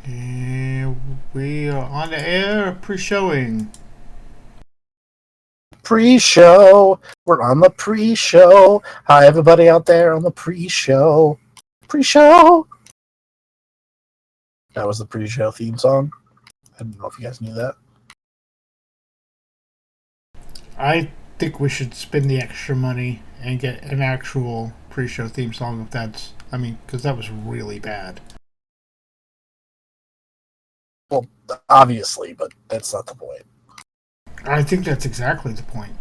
And we are on the air, pre-showing. Pre-show. We're on the pre-show. Hi, everybody out there on the pre-show. Pre-show. That was the pre-show theme song. I don't know if you guys knew that. I think we should spend the extra money and get an actual pre-show theme song. If that's, because that was really bad. Well, obviously, but that's not the point. I think that's exactly the point.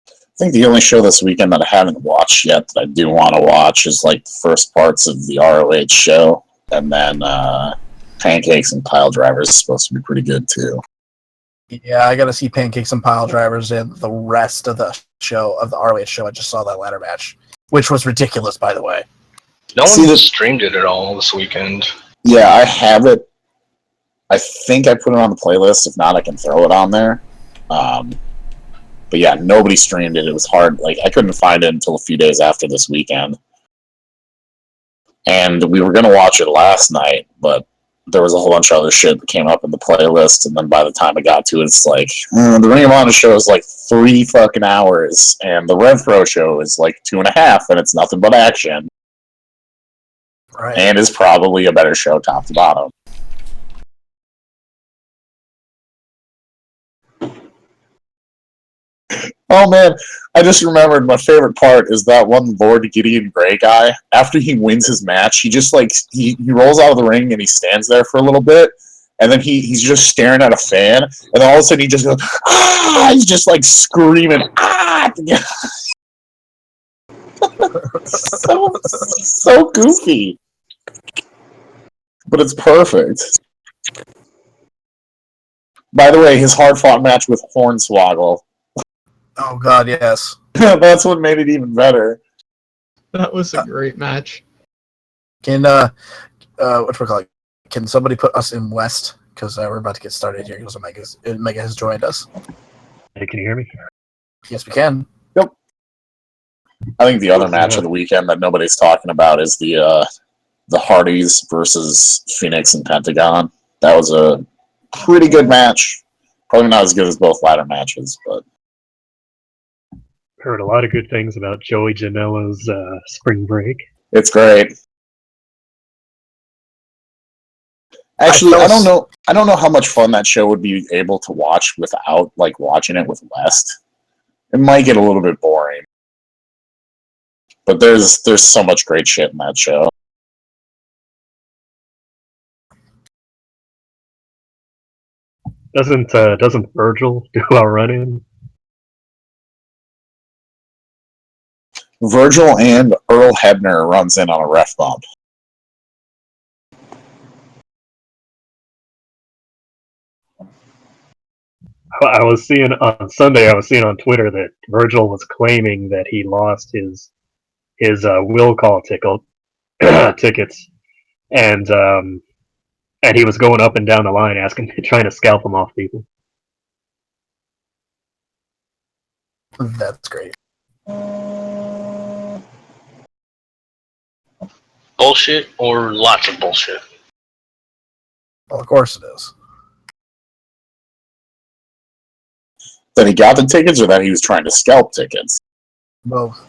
I think the only show this weekend that I haven't watched yet that I do want to watch is like the first parts of the ROH show, and then Pancakes and Pile Drivers is supposed to be pretty good too. Yeah, I gotta see Pancakes and Pile Drivers and the rest of the show, of the ROH show. I just saw that ladder match, which was ridiculous, by the way. No one streamed it at all this weekend. Yeah, I have it. I think I put it on the playlist. If not, I can throw it on there. But yeah, nobody streamed it. It was hard. Like, I couldn't find it until a few days after this weekend. And we were going to watch it last night, but there was a whole bunch of other shit that came up in the playlist. And then by the time I got to it, it's like, the Ring of Honor show is like 3 fucking hours. And the Rev Pro show is like 2.5, and it's nothing but action. Right. And is probably a better show top to bottom. Oh man, I just remembered my favorite part is that one Lord Gideon Grey guy. After he wins his match, he just like he rolls out of the ring and he stands there for a little bit, and then he's just staring at a fan, and then all of a sudden he just goes, ah! He's just like screaming, ah! so goofy, but it's perfect. By the way, his hard-fought match with Hornswoggle. Oh god, yes. That's what made it even better. That was a great match. Can can somebody put us in West? Because we're about to get started here. Because Omega has joined us. Hey, can you hear me? Yes, we can. Yep. I think the other match of the weekend that nobody's talking about is the Hardys versus Phoenix and Pentagon. That was a pretty good match. Probably not as good as both ladder matches, but Heard a lot of good things about Joey Janela's spring break. It's great. Actually, I don't know how much fun that show would be able to watch without like watching it with West. It might get a little bit boring. But there's so much great shit in that show. Doesn't Virgil do a run-in? Virgil and Earl Hebner runs in on a ref bump. I was seeing on Sunday. I was seeing on Twitter that Virgil was claiming that he lost his will call tickets, and he was going up and down the line trying to scalp them off people. That's great. Bullshit or lots of bullshit? Well, of course it is. That he got the tickets or that he was trying to scalp tickets? Both.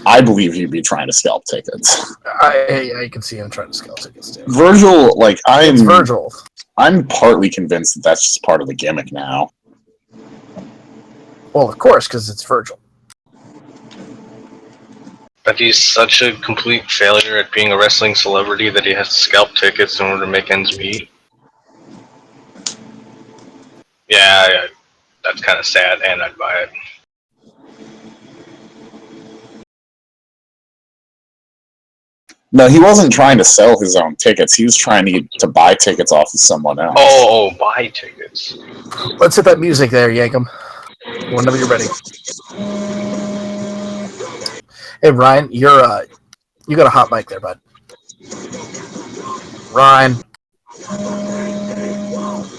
I believe he'd be trying to scalp tickets. I can see him trying to scalp tickets too. Virgil, it's Virgil. I'm partly convinced that that's just part of the gimmick now. Well, of course, because it's Virgil. That he's such a complete failure at being a wrestling celebrity that he has to scalp tickets in order to make ends meet. Yeah, that's kind of sad, and I'd buy it. No, he wasn't trying to sell his own tickets. He was trying to buy tickets off of someone else. Oh, buy tickets. Let's hit that music there, Yankum. Whenever you're ready. Hey, Ryan, you got a hot mic there, bud. Ryan.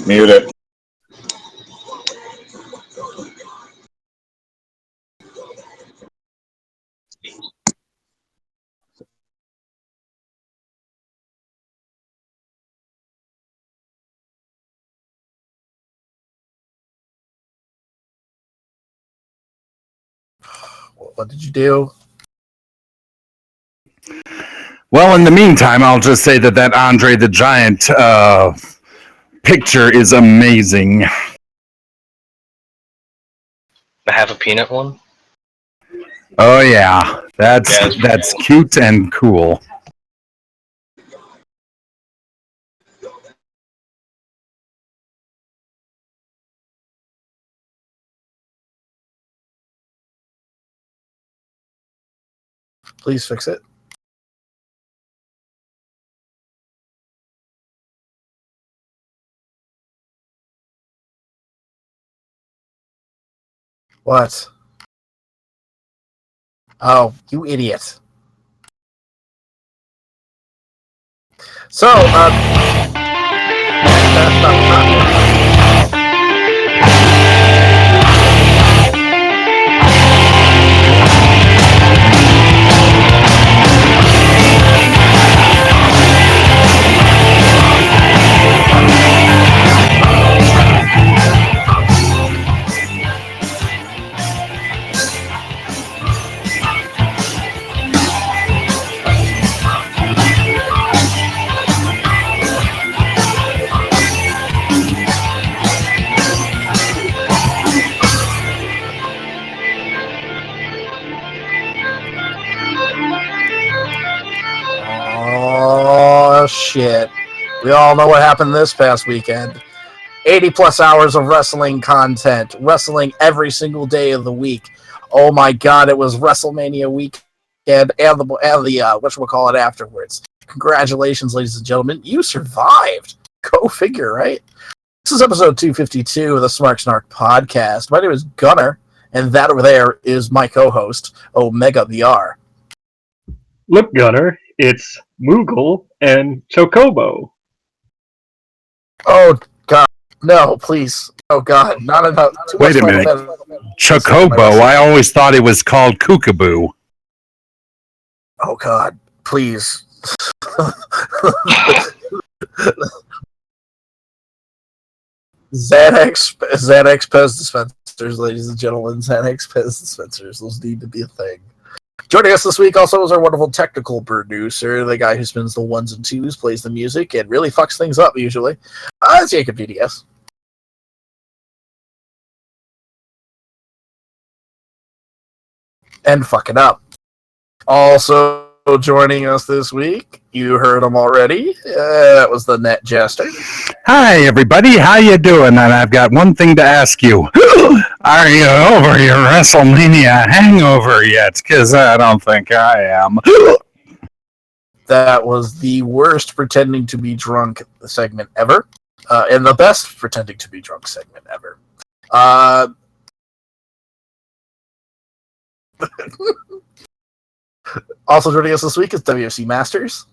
Mute it. What did you do? Well, in the meantime, I'll just say that Andre the Giant picture is amazing. I have a peanut one. Oh yeah, that's cute and cool. Please fix it. What? Oh, you idiot. So, oh, shit. We all know what happened this past weekend. 80 plus hours of wrestling content. Wrestling every single day of the week. Oh my god, it was WrestleMania weekend and the whatchamacallit afterwards. Congratulations, ladies and gentlemen. You survived. Go figure, right? This is episode 252 of the Smark Snark podcast. My name is Gunnar, and that over there is my co-host, Omega VR. Look, Gunner, it's Moogle and Chocobo. Oh, God. No, please. Oh, God. Not enough. Wait a minute. Chocobo, I always thought it was called Kookaboo. Oh, God. Please. Xanax Pez dispensers, ladies and gentlemen. Xanax Pez dispensers. Those need to be a thing. Joining us this week also is our wonderful technical producer, the guy who spins the ones and twos, plays the music, and really fucks things up, usually. It's Jacob DDS. And fuck it up. Also joining us this week, you heard him already. That was the Net Jester. Hi, everybody. How you doing? And I've got one thing to ask you. Are you over your WrestleMania hangover yet? Because I don't think I am. That was the worst pretending to be drunk segment ever. And the best pretending to be drunk segment ever. Also joining us this week is WFC Masters.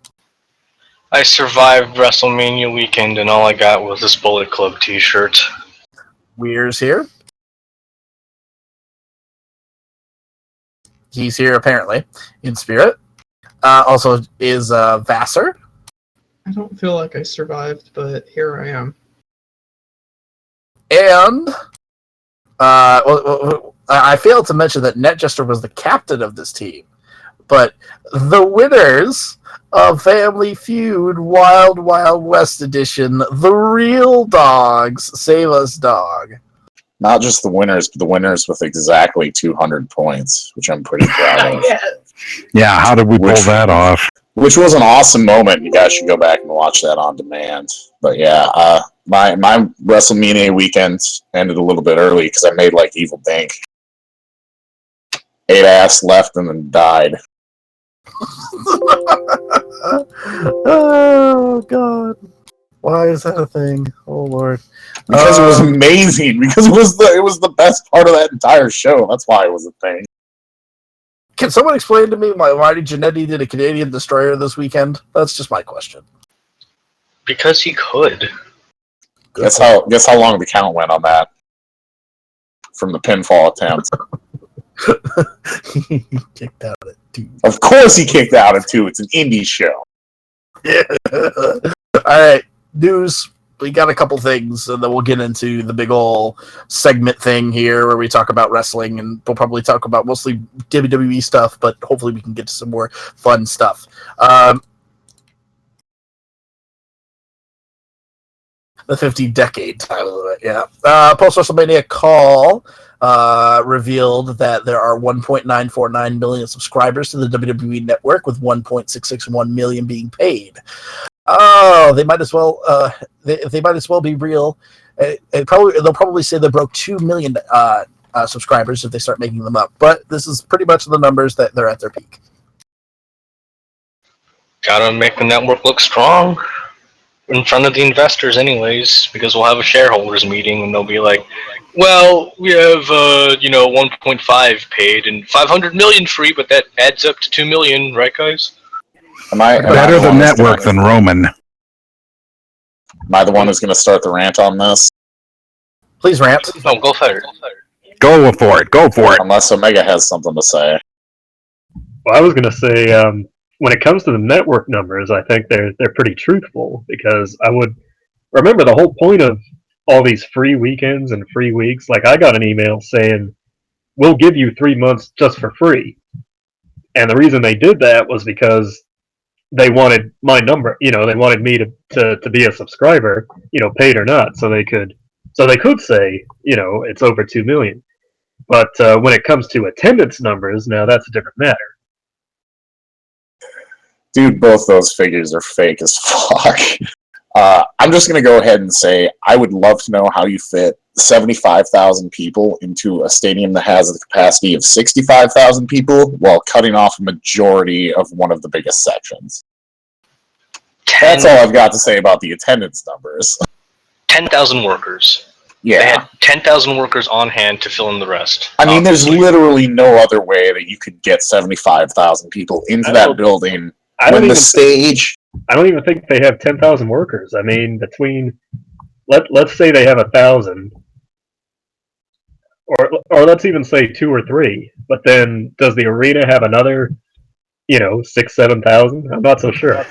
I survived WrestleMania weekend, and all I got was this Bullet Club t-shirt. Weir's here. He's here, apparently, in spirit. Also is Vassar. I don't feel like I survived, but here I am. And I failed to mention that NetJester was the captain of this team. But the winners of Family Feud Wild Wild West Edition, the real dogs, Save Us Dog. Not just the winners, but the winners with exactly 200 points, which I'm pretty proud of. Yeah. Yeah, how did we pull that off? Which was an awesome moment. You guys should go back and watch that on demand. But yeah, my WrestleMania weekend ended a little bit early because I made like Evil Dink. Ate ass, left, and then died. Oh God! Why is that a thing? Oh Lord! Because it was amazing. Because it was the best part of that entire show. That's why it was a thing. Can someone explain to me why Jannetty did a Canadian Destroyer this weekend? That's just my question. Because he could. Guess how long the count went on that from the pinfall attempt. He kicked out at 2. Of course he kicked out at 2. It's an indie show. Yeah. All right, news. We got a couple things, and then we'll get into the big ol' segment thing here where we talk about wrestling, and we'll probably talk about mostly WWE stuff, but hopefully we can get to some more fun stuff. The 50-decade title of it, yeah. Post-WrestleMania call revealed that there are 1.949 million subscribers to the WWE network, with 1.661 million being paid. Oh, they might as well. They might as well be real. They'll probably say they broke 2 million subscribers if they start making them up. But this is pretty much the numbers that they're at their peak. Gotta make the network look strong in front of the investors, anyways, because we'll have a shareholders meeting and they'll be like, "Well, we have 1.5 paid and 500 million free, but that adds up to 2 million, right, guys?" Better the network than Roman. Am I the one who's going to start the rant on this? Please rant. No, go for it. Go for it. Go for it. Unless Omega has something to say. Well, I was going to say, when it comes to the network numbers, I think they're pretty truthful, because I would remember the whole point of all these free weekends and free weeks. Like, I got an email saying, "We'll give you 3 months just for free," and the reason they did that was because they wanted my number. They wanted me to be a subscriber, paid or not, so they could say, it's over 2 million. But when it comes to attendance numbers, now that's a different matter. Dude, both those figures are fake as fuck. I'm just going to go ahead and say I would love to know how you fit 75,000 people into a stadium that has the capacity of 65,000 people while cutting off a majority of one of the biggest sections. That's all I've got to say about the attendance numbers. 10,000 workers. Yeah. They had 10,000 workers on hand to fill in the rest. I mean, there's literally no other way that you could get 75,000 people into that building when the stage... I don't even think they have 10,000 workers. I mean, let's say they have 1,000, or let's even say 2 or 3. But then, does the arena have another, 6,000-7,000? I'm not so sure.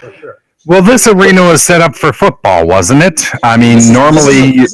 Well, this arena was set up for football, wasn't it? I mean, normally...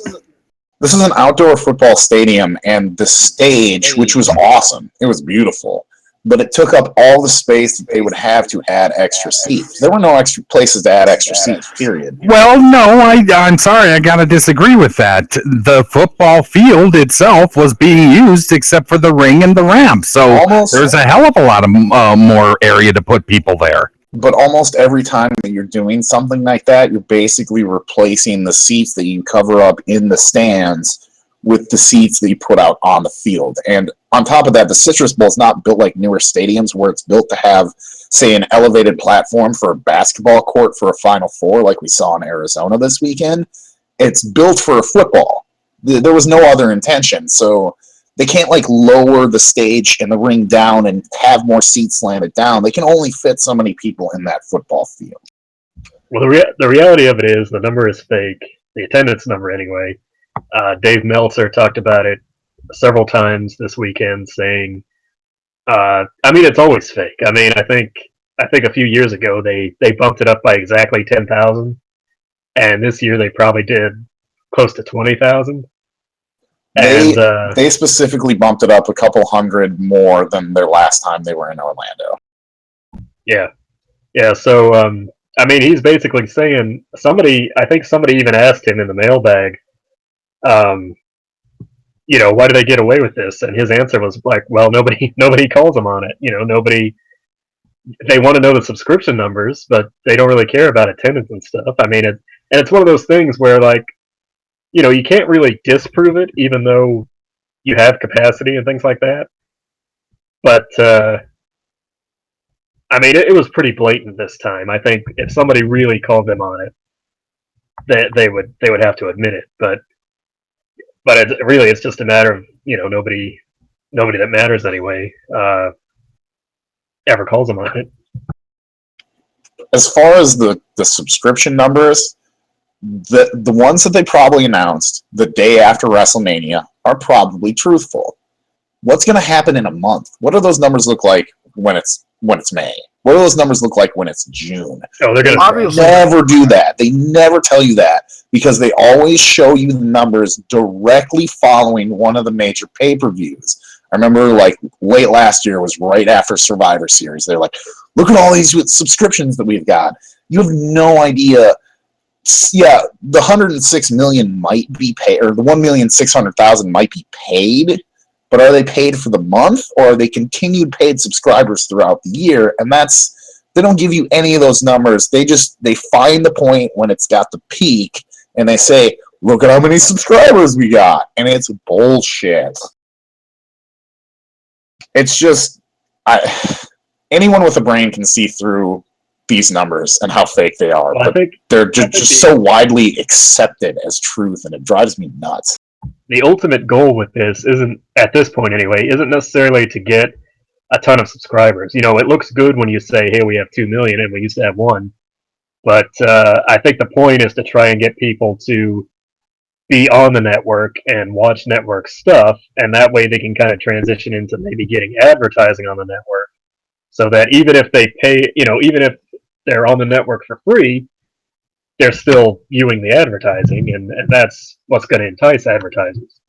This is an outdoor football stadium, and the stage, which was awesome, it was beautiful, but it took up all the space that they would have to add extra seats. There were no extra places to add extra seats, period. Well, no, I'm sorry, I gotta disagree with that. The football field itself was being used except for the ring and the ramp, so there's a hell of a lot of more area to put people there. But almost every time that you're doing something like that, you're basically replacing the seats that you cover up in the stands with the seats that you put out on the field. And on top of that, the Citrus Bowl is not built like newer stadiums where it's built to have, say, an elevated platform for a basketball court for a Final Four like we saw in Arizona this weekend. It's built for a football. There was no other intention, so they can't lower the stage and the ring down and have more seats slanted down. They can only fit so many people in that football field. Well, the reality of it is the number is fake. The attendance number, anyway. Dave Meltzer talked about it several times this weekend, saying, it's always fake. I mean, I think a few years ago they bumped it up by exactly 10,000, and this year they probably did close to 20,000. They specifically bumped it up a couple hundred more than their last time they were in Orlando. Yeah. So he's basically saying I think somebody even asked him in the mailbag, why do they get away with this? And his answer was like, well, nobody calls them on it. Nobody they want to know the subscription numbers, but they don't really care about attendance and stuff. I mean, it's one of those things where, like, you can't really disprove it, even though you have capacity and things like that. But I mean, it was pretty blatant this time. I think if somebody really called them on it, they would have to admit it. But it's just a matter of nobody that matters anyway ever calls them on it. As far as the subscription numbers, the ones that they probably announced the day after WrestleMania are probably truthful. What's going to happen in a month? What do those numbers look like when it's May? What do those numbers look like when it's June? Oh, they're going to never do that. They never tell you that because they always show you the numbers directly following one of the major pay-per-views. I remember, like, late last year was right after Survivor Series. They're like, look at all these subscriptions that we've got. You have no idea. Yeah, the 106 million might be paid, or the 1,600,000 might be paid, but are they paid for the month, or are they continued paid subscribers throughout the year? And they don't give you any of those numbers. They find the point when it's got the peak, and they say, look at how many subscribers we got. And it's bullshit. It's just, anyone with a brain can see through these numbers and how fake they are. Well, but they're just so widely accepted as truth, and it drives me nuts. The ultimate goal with this isn't, at this point anyway, isn't necessarily to get a ton of subscribers. It looks good when you say, hey, we have 2 million and we used to have 1. But I think the point is to try and get people to be on the network and watch network stuff, and that way they can kind of transition into maybe getting advertising on the network, so that even if they pay, even if they're on the network for free, they're still viewing the advertising, and that's what's going to entice advertisers.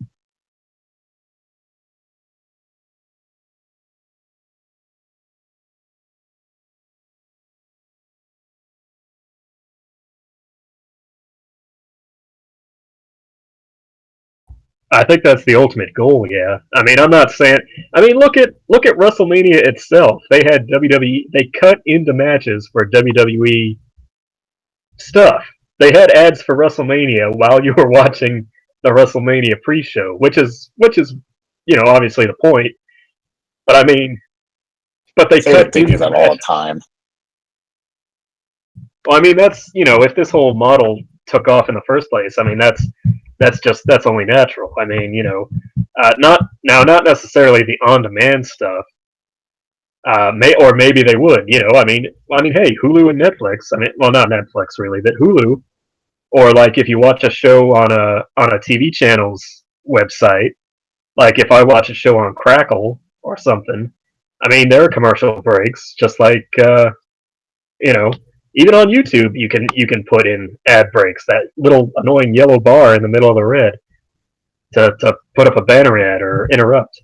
I think that's the ultimate goal. Yeah, I mean, I'm not saying. I mean, look at WrestleMania itself. They had WWE. They cut into matches for WWE stuff. They had ads for WrestleMania while you were watching the WrestleMania pre-show, which is obviously the point. But I mean, they do that all the time. Well, I mean, that's if this whole model took off in the first place, I mean, that's only natural. I mean, not necessarily the on-demand stuff. Maybe they would. I mean, hey, Hulu and Netflix. I mean, well, not Netflix really, but Hulu. Or like if you watch a show on a TV channel's website, like if I watch a show on Crackle or something, I mean, there are commercial breaks, just like even on YouTube, you can put in ad breaks, that little annoying yellow bar in the middle of the red to put up a banner ad or interrupt.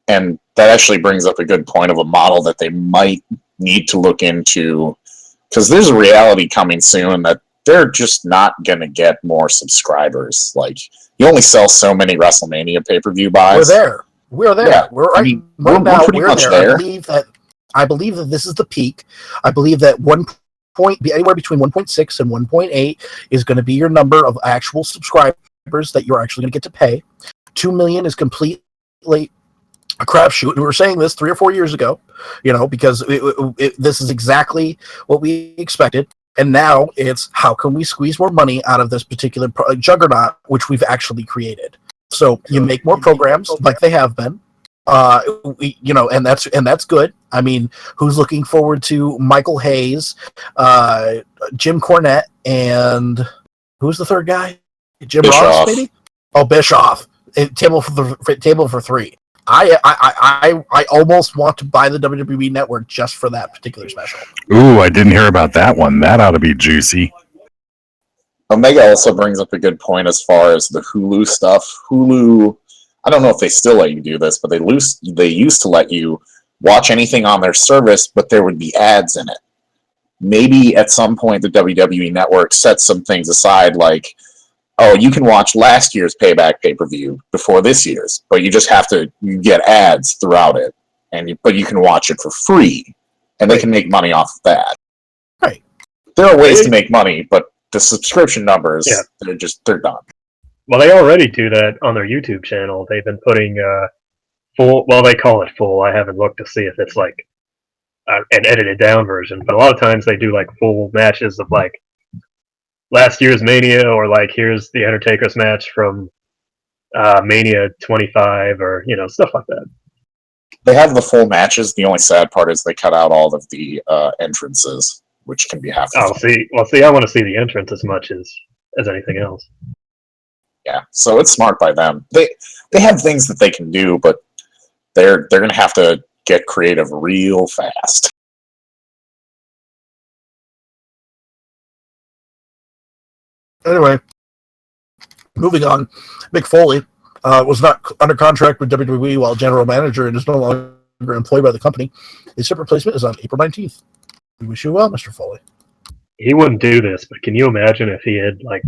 And that actually brings up a good point of a model that they might need to look into, because there's a reality coming soon that they're just not going to get more subscribers. Like, you only sell so many WrestleMania pay-per-view buys. We're there. Yeah. We're pretty much there. I believe that this is the peak. I believe that anywhere between 1.6 and 1.8 is going to be your number of actual subscribers that you're actually going to get to pay. 2 million is completely a crapshoot. We were saying this 3 or 4 years ago, because this is exactly what we expected. And now it's, how can we squeeze more money out of this particular juggernaut, which we've actually created? So you make more programs like they have been. And that's good. I mean, who's looking forward to Michael Hayes, Jim Cornette, and who's the third guy? Jim Bischoff. Ross, maybe? Oh, Bischoff. Table for 3. I almost want to buy the WWE Network just for that particular special. Ooh, I didn't hear about that one. That ought to be juicy. Omega also brings up a good point as far as the Hulu stuff. Hulu, I don't know if they still let you do this, but they used to let you watch anything on their service, but there would be ads in it. Maybe at some point the WWE Network sets some things aside, like, oh, you can watch last year's Payback pay-per-view before this year's, but you just have to get ads throughout it. but you can watch it for free, and they can make money off of that. Right. There are ways to make money, but the subscription numbers, they're done. Well, they already do that on their YouTube channel. They've been putting full, well, they call it full. I haven't looked to see if it's like an edited down version, but a lot of times they do like full matches of like last year's Mania, or like here's the Undertaker's match from Mania 25, or stuff like that. They have the full matches. The only sad part is they cut out all of the entrances, which can be half the fun. See, I want to see the entrance as much as anything else. Yeah, so it's smart by them. They have things that they can do, but they're going to have to get creative real fast. Anyway, moving on. Mick Foley was not under contract with WWE while general manager and is no longer employed by the company. His ship replacement is on April 19th. We wish you well, Mr. Foley. He wouldn't do this, but can you imagine if he had like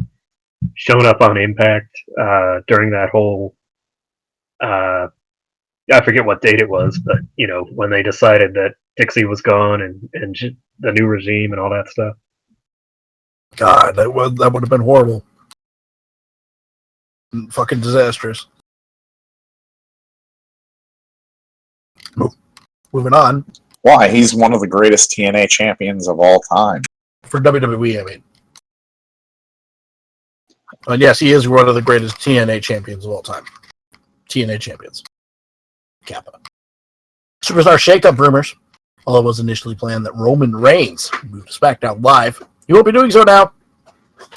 shown up on Impact during that whole I forget what date it was, but when they decided that Dixie was gone and the new regime and all that stuff. God, that would have been horrible. Fucking disastrous. Moving on. Why? He's one of the greatest TNA champions of all time. For WWE, I mean. And yes, he is one of the greatest TNA champions of all time. TNA champions. Kappa. Superstar shakeup rumors. Although it was initially planned that Roman Reigns moved to SmackDown Live, he won't be doing so now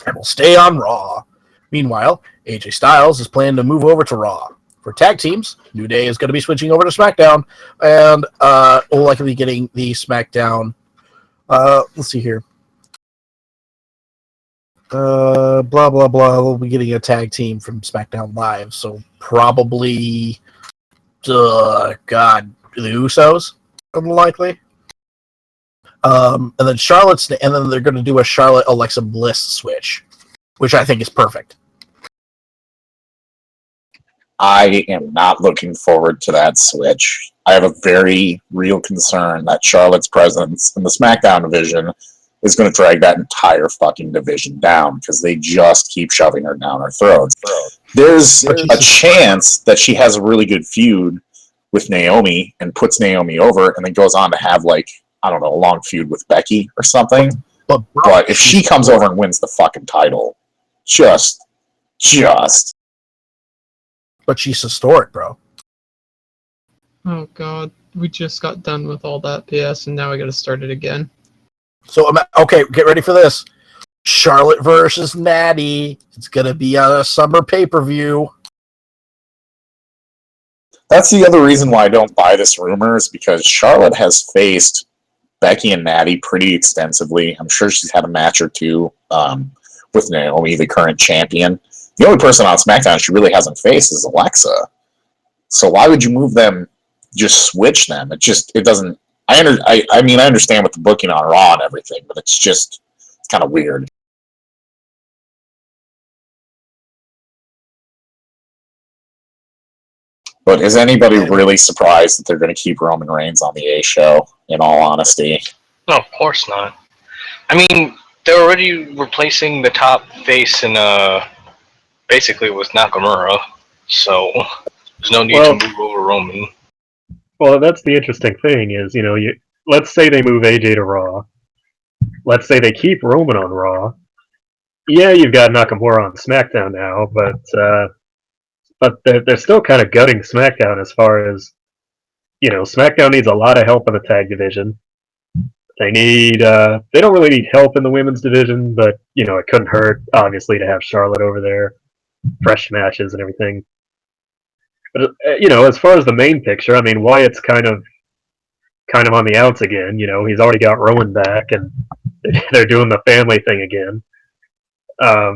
and will stay on Raw. Meanwhile, AJ Styles is planning to move over to Raw. For tag teams, New Day is going to be switching over to SmackDown and will likely be getting the SmackDown. Let's see here. Blah, blah, blah. We'll be getting a tag team from SmackDown Live. So probably, the Usos, unlikely. And then they're going to do a Charlotte Alexa Bliss switch, which I think is perfect. I am not looking forward to that switch. I have a very real concern that Charlotte's presence in the SmackDown division is going to drag that entire fucking division down because they just keep shoving her down our throats. There's a chance that she has a really good feud with Naomi and puts Naomi over and then goes on to have, like, I don't know, a long feud with Becky or something. But if she comes over and wins the fucking title, just. But she's historic, bro. Oh, God. We just got done with all that BS, and now I gotta start it again. So, okay, get ready for this. Charlotte versus Natty. It's going to be a summer pay-per-view. That's the other reason why I don't buy this rumor, is because Charlotte has faced Becky and Natty pretty extensively. I'm sure she's had a match or two with Naomi, the current champion. The only person on SmackDown she really hasn't faced is Alexa. So why would you move them, just switch them? It doesn't... I mean, I understand with the booking on Raw and everything, but it's kind of weird. But is anybody really surprised that they're going to keep Roman Reigns on the A show, in all honesty? No, of course not. I mean, they're already replacing the top face in basically with Nakamura, so there's no need to move over Roman. Well, that's the interesting thing is, let's say they move AJ to Raw. Let's say they keep Roman on Raw. Yeah, you've got Nakamura on SmackDown now, but they're still kind of gutting SmackDown as far as, SmackDown needs a lot of help in the tag division. They don't really need help in the women's division, but, it couldn't hurt, obviously, to have Charlotte over there, fresh matches and everything. But, as far as the main picture, I mean, Wyatt's kind of on the outs again. He's already got Rowan back, and they're doing the family thing again. I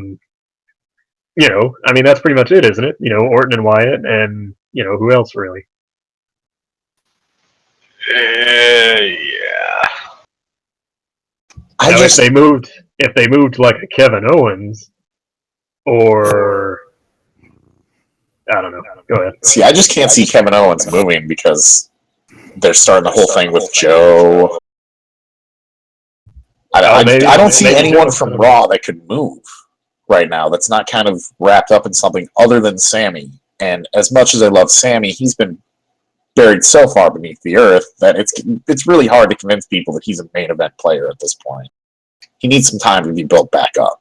mean, that's pretty much it, isn't it? Orton and Wyatt, and, who else, really? Yeah. If they moved like a Kevin Owens, or... I don't know. Go ahead. See, I just can't see Kevin Owens moving because they're starting the whole thing with Joe. I don't see anyone from Raw that could move right now that's not kind of wrapped up in something other than Sammy. And as much as I love Sammy, he's been buried so far beneath the earth that it's really hard to convince people that he's a main event player at this point. He needs some time to be built back up.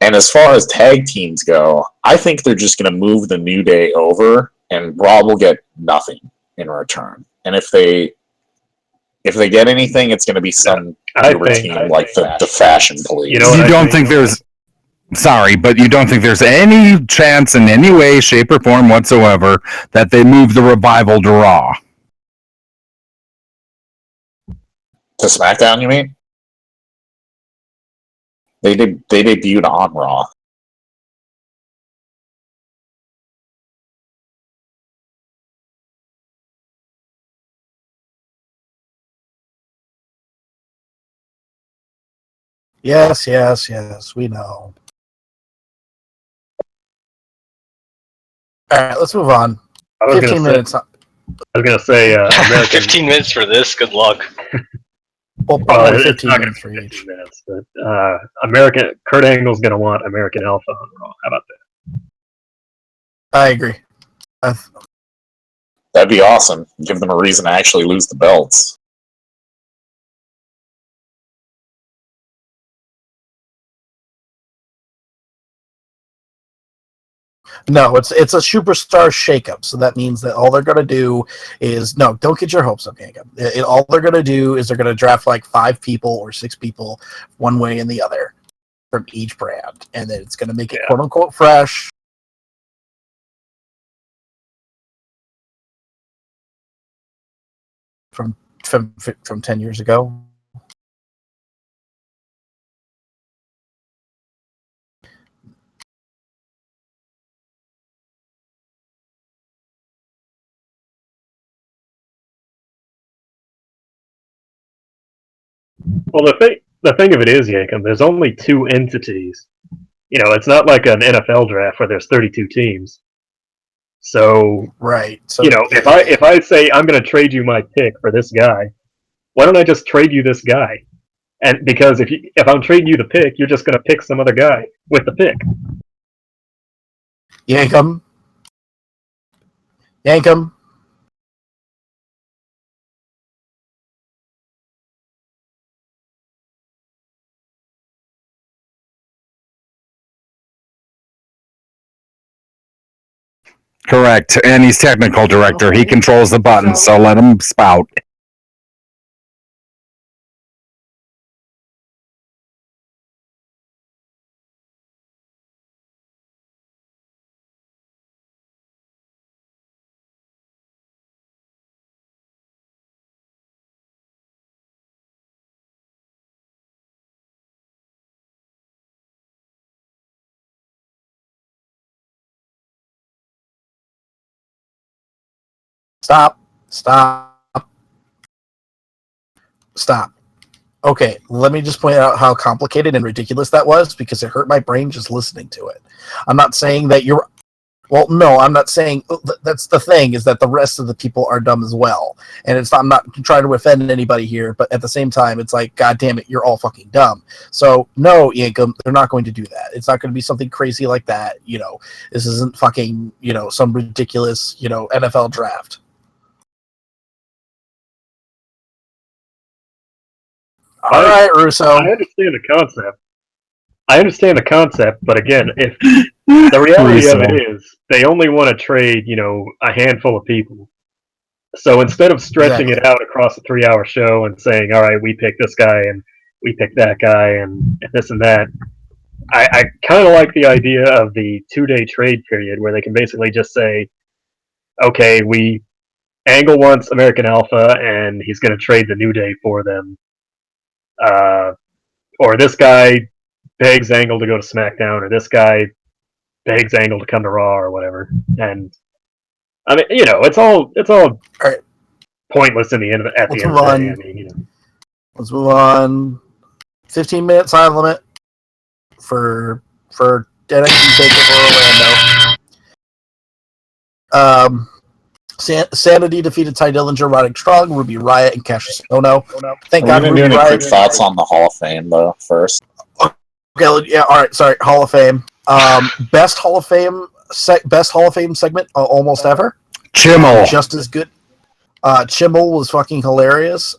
And as far as tag teams go, I think they're just going to move the New Day over, and Raw will get nothing in return. And if they get anything, it's going to be some team like the Fashion Police. You don't think there's... Sorry, but you don't think there's any chance in any way, shape, or form whatsoever that they move the Revival to Raw? To SmackDown, you mean? They debuted on Raw. Yes, we know. All right, let's move on. 15 minutes. I was going to say, American... 15 minutes for this? Good luck. Well, probably 15 minutes for each. Minutes, but Kurt Angle's going to want American Alpha on Raw. How about that? I agree. That'd be awesome. Give them a reason to actually lose the belts. No, it's a superstar shakeup. So that means that all they're going to do is don't get your hopes up, Jacob. All they're going to do is they're going to draft like 5 people or 6 people, one way and the other, from each brand, and then it's going to make it quote unquote fresh. From 10 years ago. Well, the thing of it is, Jacob, there's only 2 entities. It's not like an NFL draft where there's 32 teams. So, right. So, if I say I'm going to trade you my pick for this guy, why don't I just trade you this guy? And because if I'm trading you the pick, you're just going to pick some other guy with the pick. Yank 'em. Correct. And he's technical director. He controls the buttons, so let him spout. Stop. Okay, let me just point out how complicated and ridiculous that was, because it hurt my brain just listening to it. I'm not saying that you're... Well, no, I'm not saying... That's the thing, is that the rest of the people are dumb as well. And I'm not trying to offend anybody here, but at the same time, it's like, God damn it, you're all fucking dumb. So, no, Yankum, they're not going to do that. It's not going to be something crazy like that. This isn't fucking, some ridiculous, NFL draft. All right, Russo. I understand the concept, but again, if the reality of it is they only want to trade, a handful of people. So instead of stretching it out across a 3-hour show and saying, all right, we pick this guy and we pick that guy and this and that, I kind of like the idea of the 2-day trade period where they can basically just say, okay, Angle wants American Alpha and he's going to trade the New Day for them. Or this guy begs Angle to go to SmackDown, or this guy begs Angle to come to Raw, or whatever. And I mean, it's all right. Pointless at the end of the day. I mean, Let's move on. 15-minute time limit for NXT Takeover Orlando. Sanity defeated Ty Dillinger, Roderick Strong, Ruby Riott, and Cassius Ohno. Thank Are God we Ruby going to do any quick Riott. thoughts on the Hall of Fame, though, first? Okay, yeah, all right, sorry. Hall of Fame. Best Hall of Fame segment almost ever. Chimmel. Just as good. Chimmel was fucking hilarious.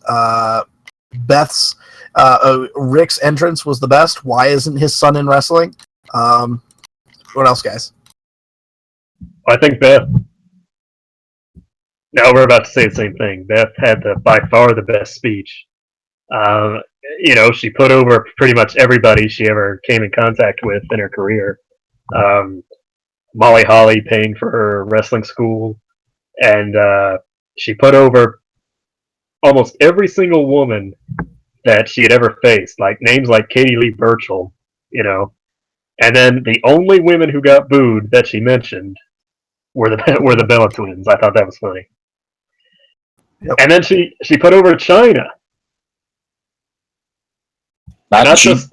Rick's entrance was the best. Why isn't his son in wrestling? What else, guys? I think Beth. Now we're about to say the same thing. Beth had by far the best speech. She put over pretty much everybody she ever came in contact with in her career. Molly Holly paying for her wrestling school, and she put over almost every single woman that she had ever faced, like names like Katie Lee Burchell, And then the only women who got booed that she mentioned were the Bella twins. I thought that was funny. Yep. And then she put over China.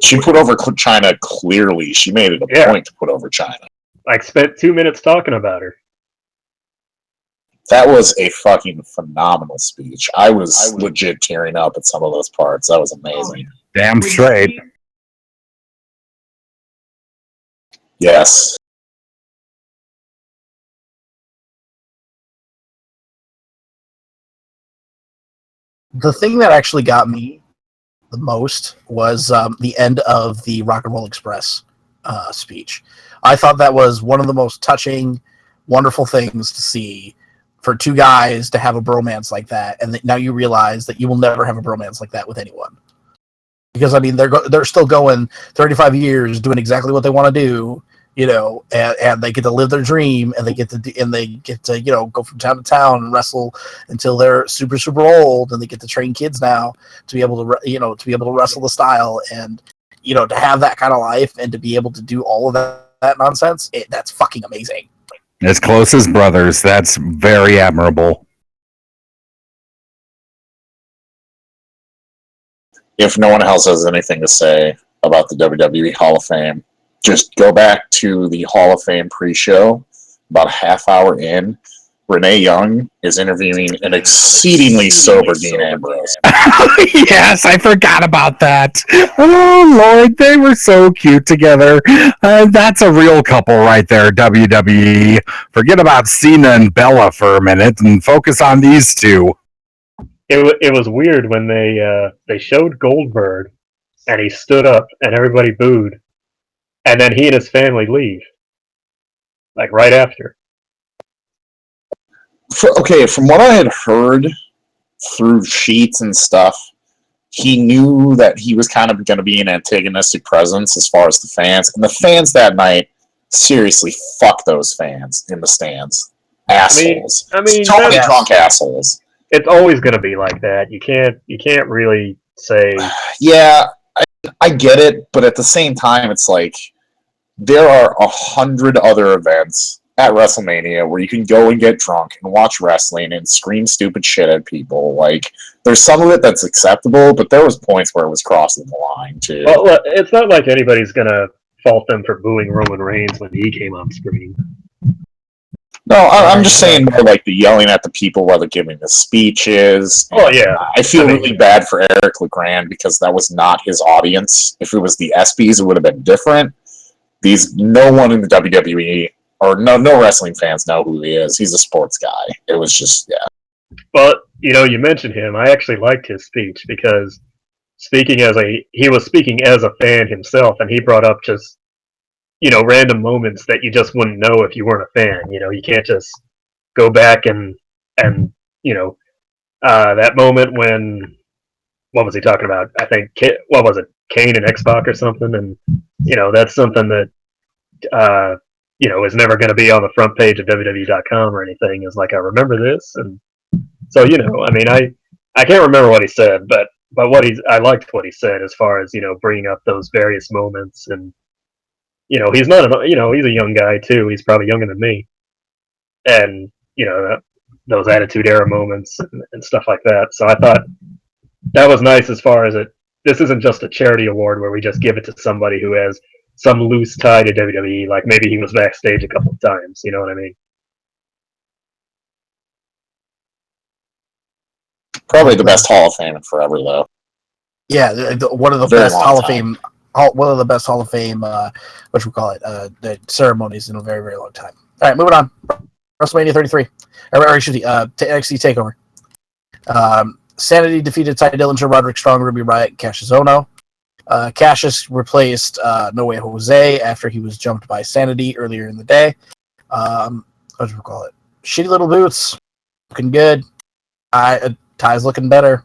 She put over China clearly. She made it a point to put over China. Like, spent 2 minutes talking about her. That was a fucking phenomenal speech. I was legit tearing up at some of those parts. That was amazing. Damn straight. Yes. The thing that actually got me the most was the end of the Rock and Roll Express speech. I thought that was one of the most touching, wonderful things to see for two guys to have a bromance like that, and now you realize that you will never have a bromance like that with anyone. Because, I mean, they're still going 35 years doing exactly what they want to do, and they get to live their dream, and they get to go from town to town and wrestle until they're super, super old, and they get to train kids now to be able to wrestle the style, and to have that kind of life and to be able to do all of that nonsense. That's fucking amazing. As close as brothers, that's very admirable. If no one else has anything to say about the WWE Hall of Fame, just go back to the Hall of Fame pre-show. About a half hour in, Renee Young is interviewing an exceedingly sober Dean Ambrose. Yes, I forgot about that. Oh, Lord, they were so cute together. That's a real couple right there, WWE. Forget about Cena and Bella for a minute and focus on these two. It was weird when they showed Goldberg and he stood up and everybody booed, and then he and his family leave, like right after. From what I had heard through sheets and stuff, he knew that he was kind of going to be an antagonistic presence as far as the fans, and the fans that night, seriously, fuck those fans in the stands, assholes. I mean, so many drunk assholes. It's always going to be like that. You can't really say. Yeah, I get it, but at the same time, it's like there are 100 other events at WrestleMania where you can go and get drunk and watch wrestling and scream stupid shit at people. Like, there's some of it that's acceptable, but there was points where it was crossing the line too. Well, it's not like anybody's gonna fault them for booing Roman Reigns when he came on screen. No, I'm just saying more like the yelling at the people while they're giving the speeches. Oh, yeah. I feel really bad for Eric LeGrand because that was not his audience. If it was the ESPYs, it would have been different. No one in the WWE or no wrestling fans know who he is. He's a sports guy. It was just, yeah. Well, you mentioned him. I actually liked his speech because he was speaking as a fan himself, and he brought up just random moments that you just wouldn't know if you weren't a fan. You can't just go back and that moment when, what was he talking about? I think, what was it, Kane and X-Pac or something? And that's something that is never going to be on the front page of WWE.com or anything. Is like, I remember this, and so I can't remember what he said, but I liked what he said as far as bringing up those various moments. And he's not he's a young guy too. He's probably younger than me, and those Attitude Era moments and stuff like that. So I thought that was nice as far as this isn't just a charity award where we just give it to somebody who has some loose tie to WWE, like maybe he was backstage a couple of times. You know what I mean? Probably the best Hall of Fame in forever, though. Yeah, one of the Very best long Hall of time. Fame. One of the best Hall of Fame. The ceremonies in a very, very long time. All right, moving on. WrestleMania 33. Or excuse me, NXT Takeover. Sanity defeated Ty Dillinger, Roderick Strong, Ruby Riott, and Cassius Ohno. Cassius replaced No Way Jose after he was jumped by Sanity earlier in the day. What do we call it? Shitty Little Boots, looking good. Ty's looking better.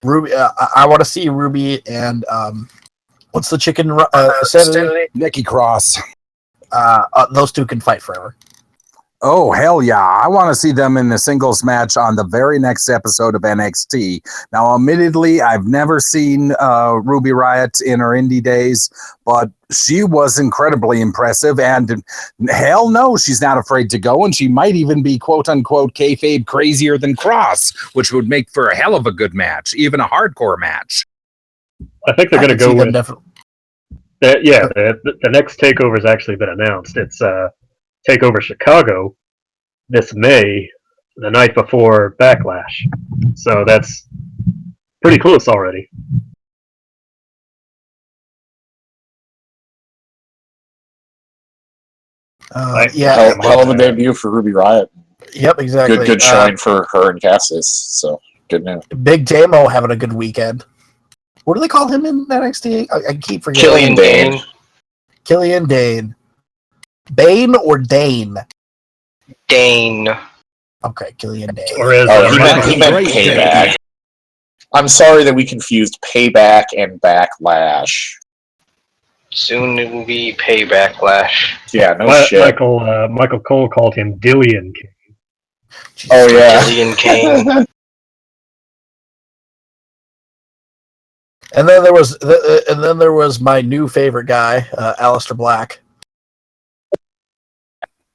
Ruby, I want to see Ruby and what's the chicken? Sanity? Nikki Cross. Those two can fight forever. Oh, hell yeah. I want to see them in a singles match on the very next episode of NXT. Now, admittedly, I've never seen Ruby Riott in her indie days, but she was incredibly impressive, and hell no, she's not afraid to go, and she might even be quote-unquote kayfabe crazier than Cross, which would make for a hell of a good match, even a hardcore match. I think they're going to go with... Yeah, the next takeover's actually been announced. It's Takeover Chicago this May, the night before Backlash. So that's pretty close already. Hell of a debut for Ruby Riott. Yep, exactly. Good showing for her and Cassius. So good news. Big Damo having a good weekend. What do they call him in NXT? I keep forgetting. Killian Dane. Killian Dane. Bane or Dane? Dane. Okay, Killian Dane. Or is he meant Payback. I'm sorry that we confused Payback and Backlash. Soon it will be Paybacklash. Yeah, no shit. Michael Cole called him Dillian King. Oh yeah, Dillian King. And then there was my new favorite guy, Aleister Black.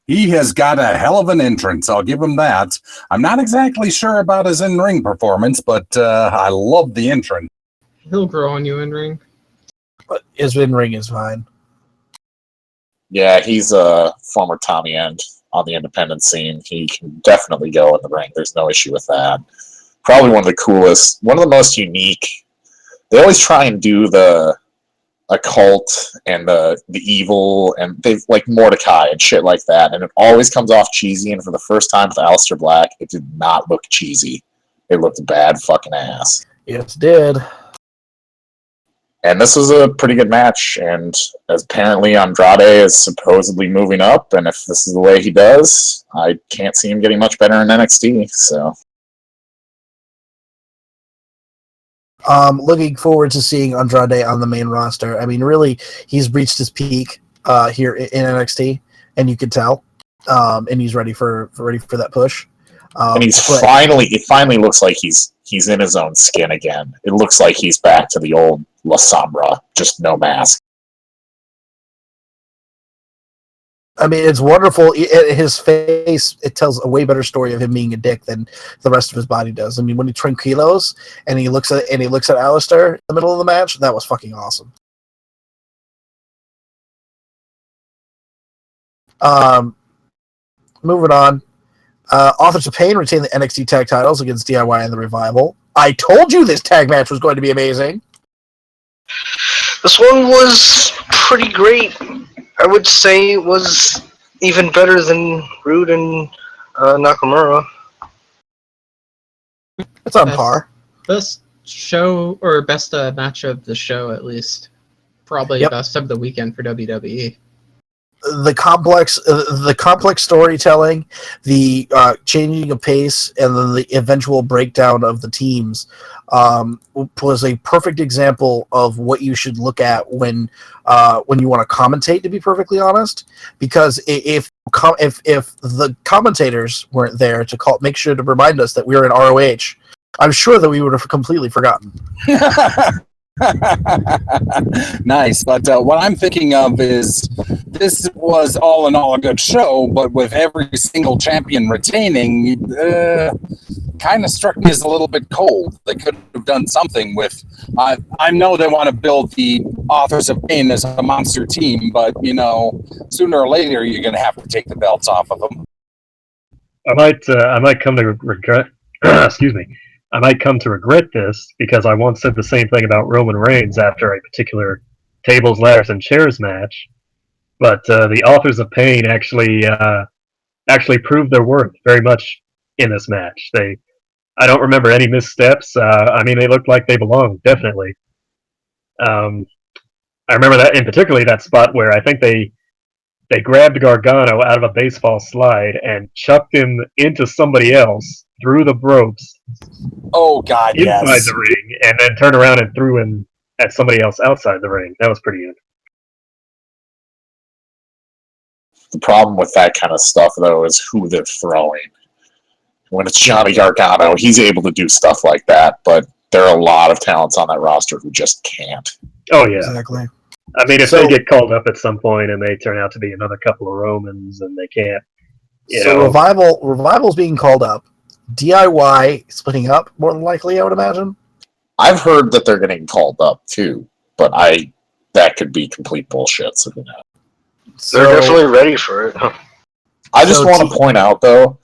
He has got a hell of an entrance, I'll give him that. I'm not exactly sure about his in-ring performance, but I love the entrance. He'll grow on you in ring. But his in-ring is fine. Yeah, he's a former Tommy End on the independent scene. He can definitely go in the ring. There's no issue with that. Probably one of the coolest, one of the most unique. They always try and do the occult and the evil, and they've like Mordecai and shit like that, and it always comes off cheesy. And for the first time with Aleister Black, it did not look cheesy. It looked bad fucking ass. Yes, it did. And this was a pretty good match, and apparently Andrade is supposedly moving up, and if this is the way he does, I can't see him getting much better in NXT, so... Looking forward to seeing Andrade on the main roster. I mean, really, he's reached his peak here in NXT, and you can tell. And he's ready for that push. And it finally looks like he's in his own skin again. It looks like he's back to the old La Sombra, just no mask. I mean, it's wonderful. His face, it tells a way better story of him being a dick than the rest of his body does. I mean, when he tranquilos and he looks at Aleister in the middle of the match, that was fucking awesome. Moving on. Authors of Pain retain the NXT tag titles against DIY and the Revival. I told you this tag match was going to be amazing. This one was pretty great. I would say it was even better than Rude and Nakamura. It's on par. Best show, or best match of the show, at least. Probably best of the weekend for WWE. The complex storytelling, the changing of pace, and then the eventual breakdown of the teams was a perfect example of what you should look at when you want to commentate. To be perfectly honest, because if the commentators weren't there to make sure to remind us that we were in ROH, I'm sure that we would have completely forgotten. Nice, but what I'm thinking of is this was all in all a good show, but with every single champion retaining, kind of struck me as a little bit cold. They could have done something with. I know they want to build the Authors of Pain as a monster team, but sooner or later you're going to have to take the belts off of them. I might come to regret. Excuse me. I might come to regret this because I once said the same thing about Roman Reigns after a particular tables, ladders, and chairs match. But the Authors of Pain actually proved their worth very much in this match. I don't remember any missteps. They looked like they belonged, definitely. I remember that in particularly that spot where I think they grabbed Gargano out of a baseball slide and chucked him into somebody else through the ropes. Oh God, inside the ring, and then turned around and threw him at somebody else outside the ring. That was pretty good. The problem with that kind of stuff, though, is who they're throwing. When it's Johnny Gargano, he's able to do stuff like that, but there are a lot of talents on that roster who just can't. Oh, yeah. Exactly. I mean, if they get called up at some point and they turn out to be another couple of Romans and they can't, Revival's being called up. DIY splitting up, more than likely, I would imagine. I've heard that they're getting called up, too, but that could be complete bullshit, so who knows. They're definitely ready for it. I just want to point out, though,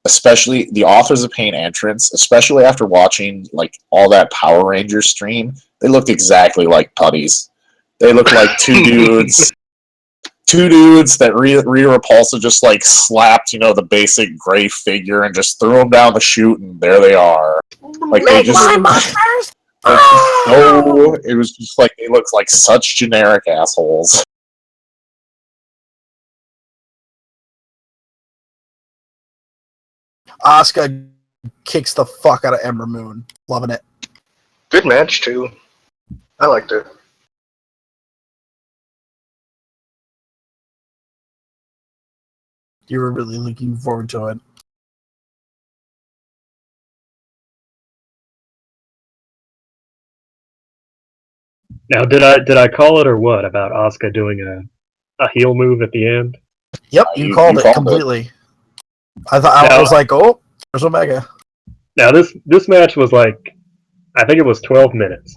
especially the Authors of Pain entrance, especially after watching like all that Power Rangers stream, they looked exactly like putties. They looked like two dudes that Rita Repulsa just like slapped, the basic gray figure and just threw them down the chute, and there they are. Like they just. It was just like they looked like such generic assholes. Asuka kicks the fuck out of Ember Moon. Loving it. Good match, too. I liked it. You were really looking forward to it. Now, did I call it or what about Asuka doing a heel move at the end? Yep, you called it completely. I was like, oh, there's Omega. Now this match was like, I think it was 12 minutes,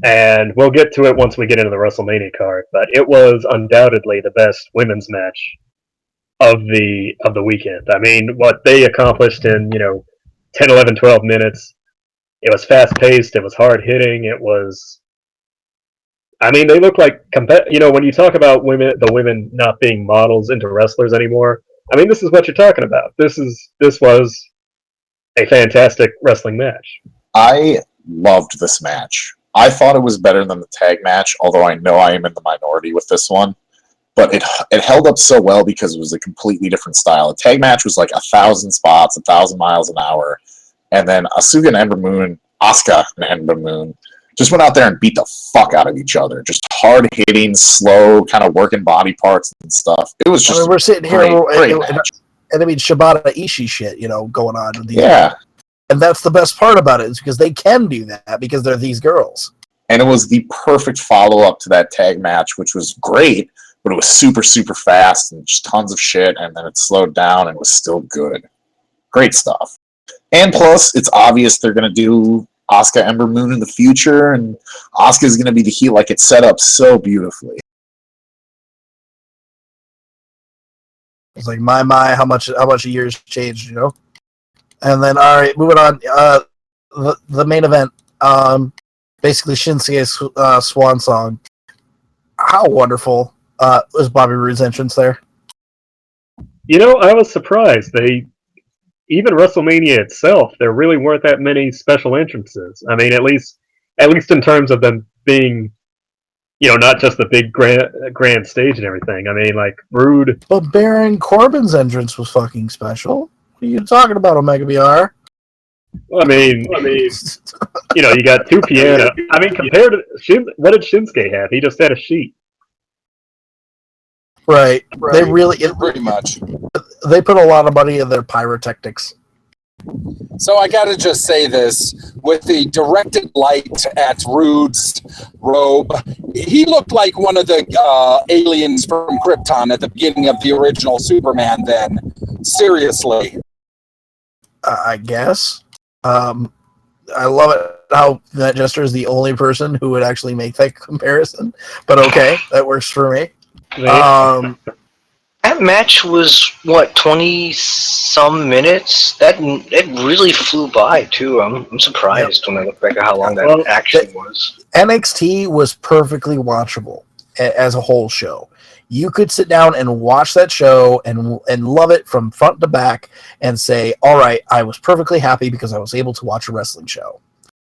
and we'll get to it once we get into the WrestleMania card. But it was undoubtedly the best women's match of the weekend. I mean, what they accomplished in 10, 11, 12 minutes. It was fast paced. It was hard hitting. It was. I mean, they look like when you talk about the women not being models into wrestlers anymore. I mean, this is what you're talking about. This was a fantastic wrestling match. I loved this match. I thought it was better than the tag match, although I know I am in the minority with this one. But it held up so well because it was a completely different style. A tag match was like 1,000 spots, 1,000 miles an hour. And then Asuka and Asuka and Ember Moon just went out there and beat the fuck out of each other. Just hard hitting, slow, kind of working body parts and stuff. It was just we're sitting here great match. And I mean Shibata Ishii shit, going on. Yeah. And that's the best part about it, is because they can do that because they're these girls. And it was the perfect follow-up to that tag match, which was great, but it was super, super fast and just tons of shit, and then it slowed down and it was still good. Great stuff. And plus, it's obvious they're going to do Asuka Ember Moon in the future, and Asuka is going to be the heel. Like, it's set up so beautifully. It's like, my, how much a year's changed, And then, all right, moving on. The main event, basically Shinsuke's swan song. How wonderful was Bobby Roode's entrance there? I was surprised. Even WrestleMania itself, there really weren't that many special entrances. I mean, at least in terms of them being, not just the big grand stage and everything. I mean, like Rude. But Baron Corbin's entrance was fucking special. What are you talking about, Omega BR? I mean, you got two piano. I mean, compared to what did Shinsuke have? He just had a sheet. Right. They really pretty much. They put a lot of money in their pyrotechnics. So I got to just say this, with the directed light at Rude's robe, he looked like one of the aliens from Krypton at the beginning of the original Superman then. Seriously. I guess. I love it how that Jester is the only person who would actually make that comparison. But okay, that works for me. That match was what 20-some minutes. It really flew by too. I'm surprised when I look back at how long that actually was. NXT was perfectly watchable as a whole show. You could sit down and watch that show and love it from front to back and say, all right, I was perfectly happy because I was able to watch a wrestling show.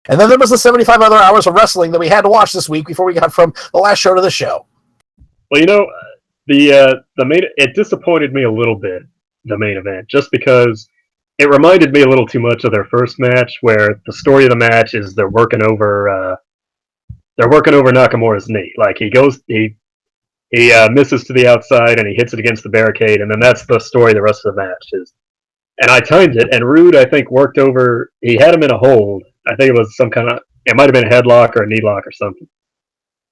And then there was the 75 other hours of wrestling that we had to watch this week before we got from the last show to the show. Well, you know, the main it disappointed me a little bit, the main event, just because it reminded me a little too much of their first match, where the story of the match is they're working over Nakamura's knee. Like he misses to the outside and he hits it against the barricade, and then that's the story the rest of the match is. And I timed it, and Rude, I think, worked over. He had him in a hold. I think it was it might have been a headlock or a knee lock or something.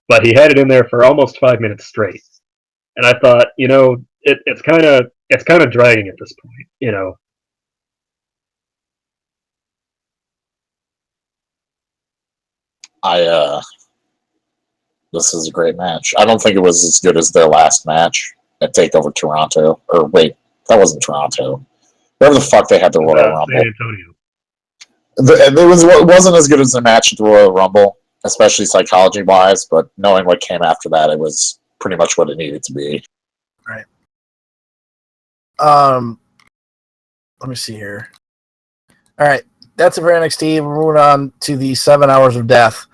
But he had it in there for almost 5 minutes straight. And I thought, it's kind of dragging at this point. This is a great match. I don't think it was as good as their last match at TakeOver Toronto. Or wait, that wasn't Toronto. Wherever the fuck they had the Royal Rumble. San Antonio. It wasn't as good as the match at the Royal Rumble, especially psychology-wise, but knowing what came after that, it was pretty much what it needed to be. Right. Let me see here. All right, that's it for NXT. We're moving on to the 7 hours of death.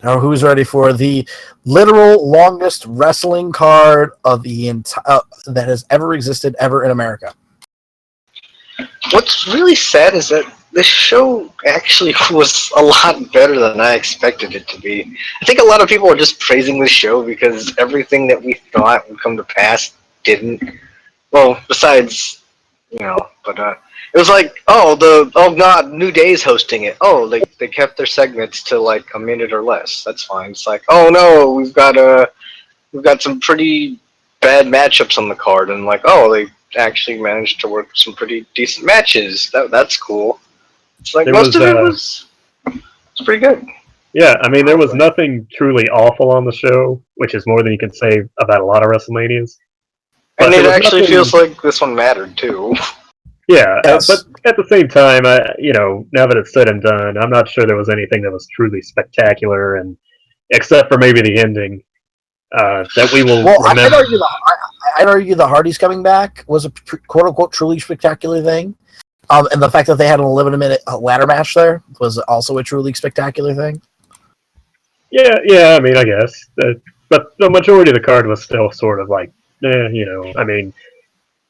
Now, who's ready for the literal longest wrestling card of the entire that has ever existed ever in America? What's really sad is that this show actually was a lot better than I expected it to be. I think a lot of people are just praising this show because everything that we thought would come to pass didn't. Well, besides, but it was like, oh god, New Day's hosting it. Oh, they kept their segments to like a minute or less. That's fine. It's like, oh no, we've got some pretty bad matchups on the card, and like, oh, they actually managed to work some pretty decent matches. That's cool. It's like most of it was pretty good. Yeah, I mean, there was nothing truly awful on the show, which is more than you can say about a lot of WrestleManias. And it actually feels like this one mattered too. Yeah, yes. But at the same time, now that it's said and done, I'm not sure there was anything that was truly spectacular, and except for maybe the ending, that we will remember. I'd argue the Hardys coming back was a quote-unquote truly spectacular thing. And the fact that they had an 11-minute ladder match there was also a truly spectacular thing. Yeah, I mean, I guess. But the majority of the card was still sort of like, I mean,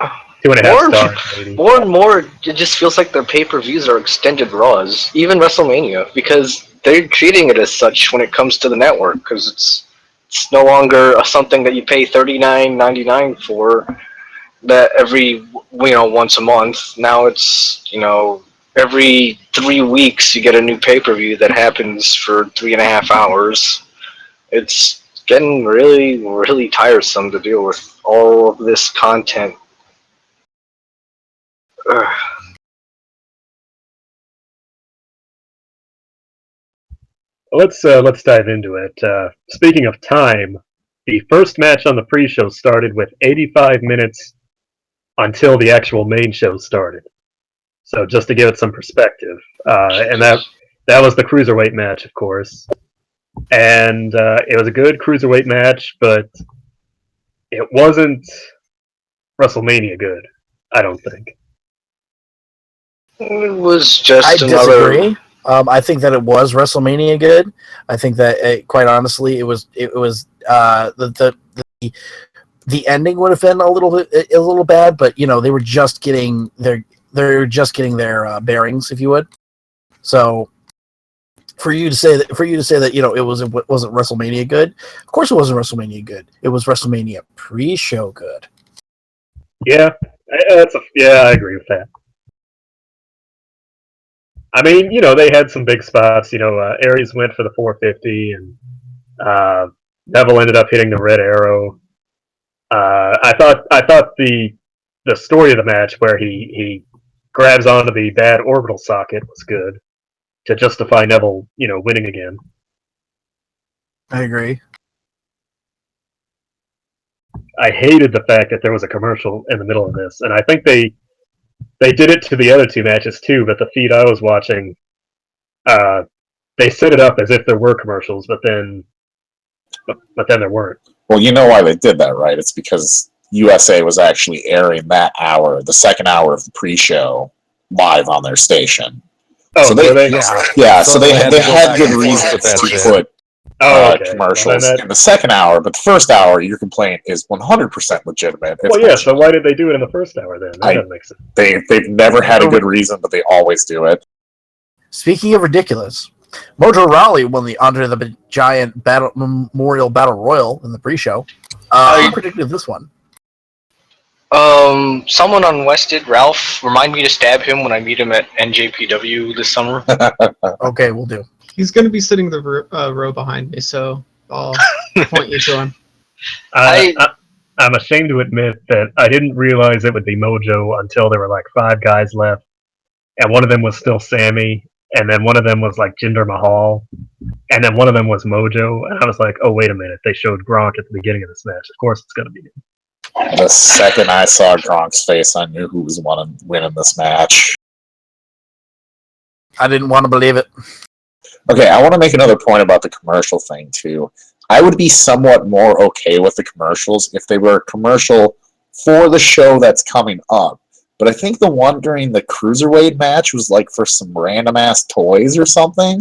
2.5 stars, maybe. More and more, it just feels like their pay-per-views are extended Raws, even WrestleMania, because they're treating it as such when it comes to the network, because it's no longer something that you pay $39.99 for that every once a month. Now it's every 3 weeks you get a new pay-per-view that happens for 3.5 hours. It's getting really, really tiresome to deal with all of this content. Ugh. Let's dive into it. Speaking of time, the first match on the pre-show started with 85 minutes until the actual main show started. So just to give it some perspective, and that was the cruiserweight match, of course, and it was a good cruiserweight match, but it wasn't WrestleMania good. I don't think. It was just disagree. I think that it was WrestleMania good. I think that, quite honestly, it was the ending would have been a little bad, but they were just getting their bearings, if you would. So for you to say that it wasn't WrestleMania good, of course it wasn't WrestleMania good. It was WrestleMania pre-show good. Yeah, I agree with that. I mean, they had some big spots. Aries went for the 450, and Neville ended up hitting the Red Arrow. I thought the story of the match where he grabs onto the bad orbital socket was good to justify Neville, winning again. I agree. I hated the fact that there was a commercial in the middle of this, and I think they did it to the other two matches too. But the feed I was watching, they set it up as if there were commercials, but then there weren't. Well, you know why they did that, right? It's because USA was actually airing that hour, the second hour of the pre-show, live on their station. Oh, so they, they? Yeah, so they had good reasons to put okay. commercials in the second hour, but the first hour, your complaint is 100% legitimate. Well, yeah, so why did they do it in the first hour then? That doesn't make sense. They've never had a good reason, but they always do it. Speaking of ridiculous, Mojo Rawley won the Andre the Giant Memorial Battle Royal in the pre-show. Who predicted this one? Someone on West did. Ralph, remind me to stab him when I meet him at NJPW this summer. Okay, we'll do. He's going to be sitting the row behind me, so I'll point you to him. I'm ashamed to admit that I didn't realize it would be Mojo until there were like 5 guys left, and one of them was still Sammy, and then one of them was like Jinder Mahal, and then one of them was Mojo, and I was like, oh, wait a minute, they showed Gronk at the beginning of this match. Of course it's going to be him. The second I saw Gronk's face, I knew who was winning this match. I didn't want to believe it. Okay, I want to make another point about the commercial thing, too. I would be somewhat more okay with the commercials if they were a commercial for the show that's coming up. But I think the one during the Cruiserweight match was like for some random-ass toys or something.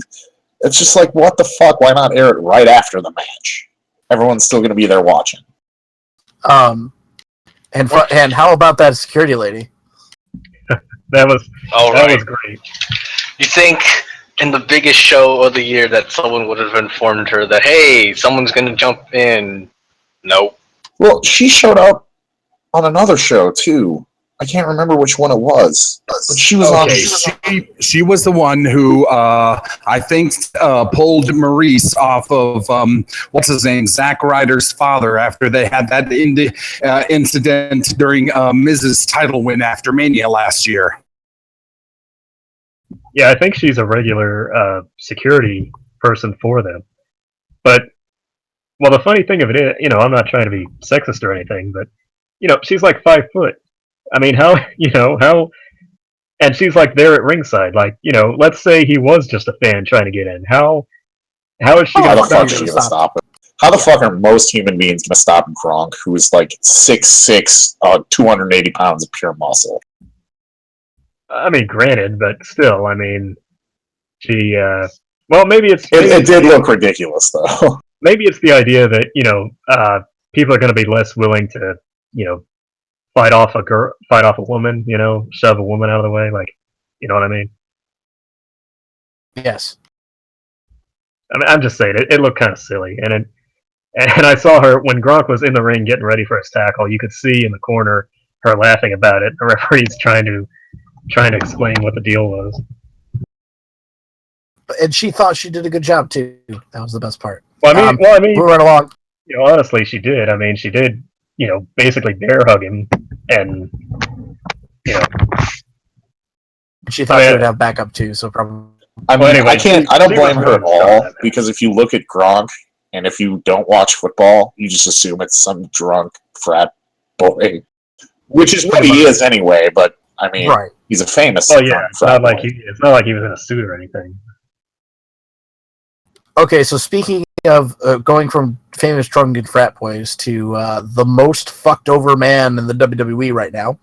It's just like, what the fuck? Why not air it right after the match? Everyone's still going to be there watching. And how about that security lady? That was great. You think in the biggest show of the year that someone would have informed her that, hey, someone's going to jump in? Nope. Well, she showed up on another show, too. I can't remember which one it was. But she was on... She was the one who, I think, pulled Maurice off of, what's his name, Zack Ryder's father after they had that incident during Miz's title win after Mania last year. Yeah, I think she's a regular security person for them. But, well, the funny thing of it is, I'm not trying to be sexist or anything, but, she's like 5 foot. I mean, how, and she's like there at ringside, like, let's say he was just a fan trying to get in. How is she going to stop it? How the fuck are most human beings going to stop Gronk, who is like 6'6", 280 pounds of pure muscle? I mean, granted, but still, I mean, she, well, maybe it's... It did look ridiculous, though. Maybe it's the idea that, people are going to be less willing to, fight off a woman, shove a woman out of the way, like, you know what I mean? Yes. I mean, I'm just saying, it looked kind of silly, and I saw her when Gronk was in the ring getting ready for his tackle. You could see in the corner her laughing about it. The referee's trying to explain what the deal was. And she thought she did a good job too. That was the best part. Well, I mean, we're right along. Honestly, she did. I mean, she did. Basically bear hug him, and she thought she would have backup too. So probably. I mean, anyway, I don't blame her at all, because if you look at Gronk and if you don't watch football, you just assume it's some drunk frat boy, which is what he is anyway. But I mean, he's a famous. Oh yeah, it's not like he was in a suit or anything. Okay, so speaking of going from famous drunken frat boys to the most fucked over man in the WWE right now,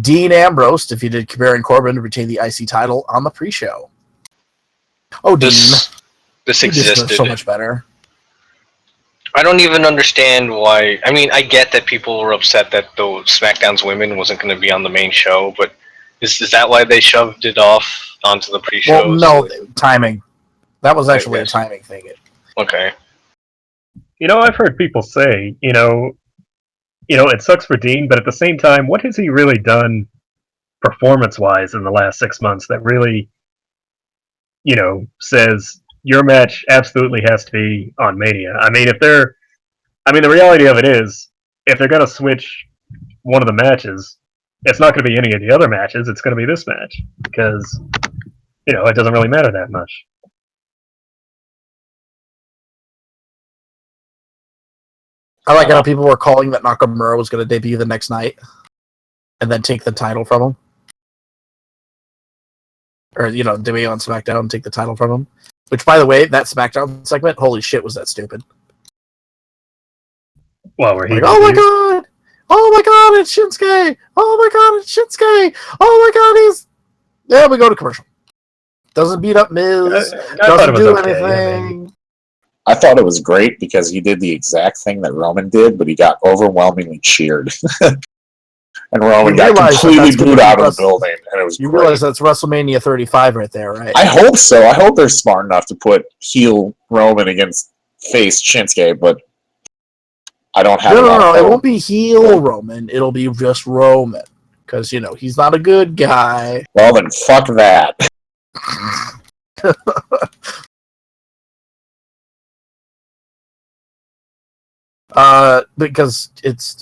Dean Ambrose defeated Baron Corbin to retain the IC title on the pre-show. Oh, this existed so much better. I don't even understand why. I mean, I get that people were upset that the SmackDown's women wasn't going to be on the main show, but is that why they shoved it off onto the pre-show? Well, no, timing. That was actually a timing thing. Okay. I've heard people say, it sucks for Dean, but at the same time, what has he really done performance-wise in the last 6 months that really, says your match absolutely has to be on Mania? I mean, the reality of it is, if they're going to switch one of the matches, it's not going to be any of the other matches, it's going to be this match, because, it doesn't really matter that much. I like how people were calling that Nakamura was going to debut the next night and then take the title from him. Or, debut on SmackDown and take the title from him. Which, by the way, that SmackDown segment, holy shit, was that stupid. Well, where he oh my god! Oh my god, it's Shinsuke! Oh my god, it's Shinsuke! Oh my god, he's... There we go to commercial. Doesn't beat up Miz. Doesn't do anything. I thought it was great because he did the exact thing that Roman did, but he got overwhelmingly cheered. And Roman got completely booed out of the building, and it was great. Realize that's WrestleMania 35 right there, right? I hope so. I hope they're smart enough to put heel Roman against face Shinsuke, but I don't have No. It won't be heel Roman. It'll be just Roman. Because, he's not a good guy. Well, then fuck that. Because it's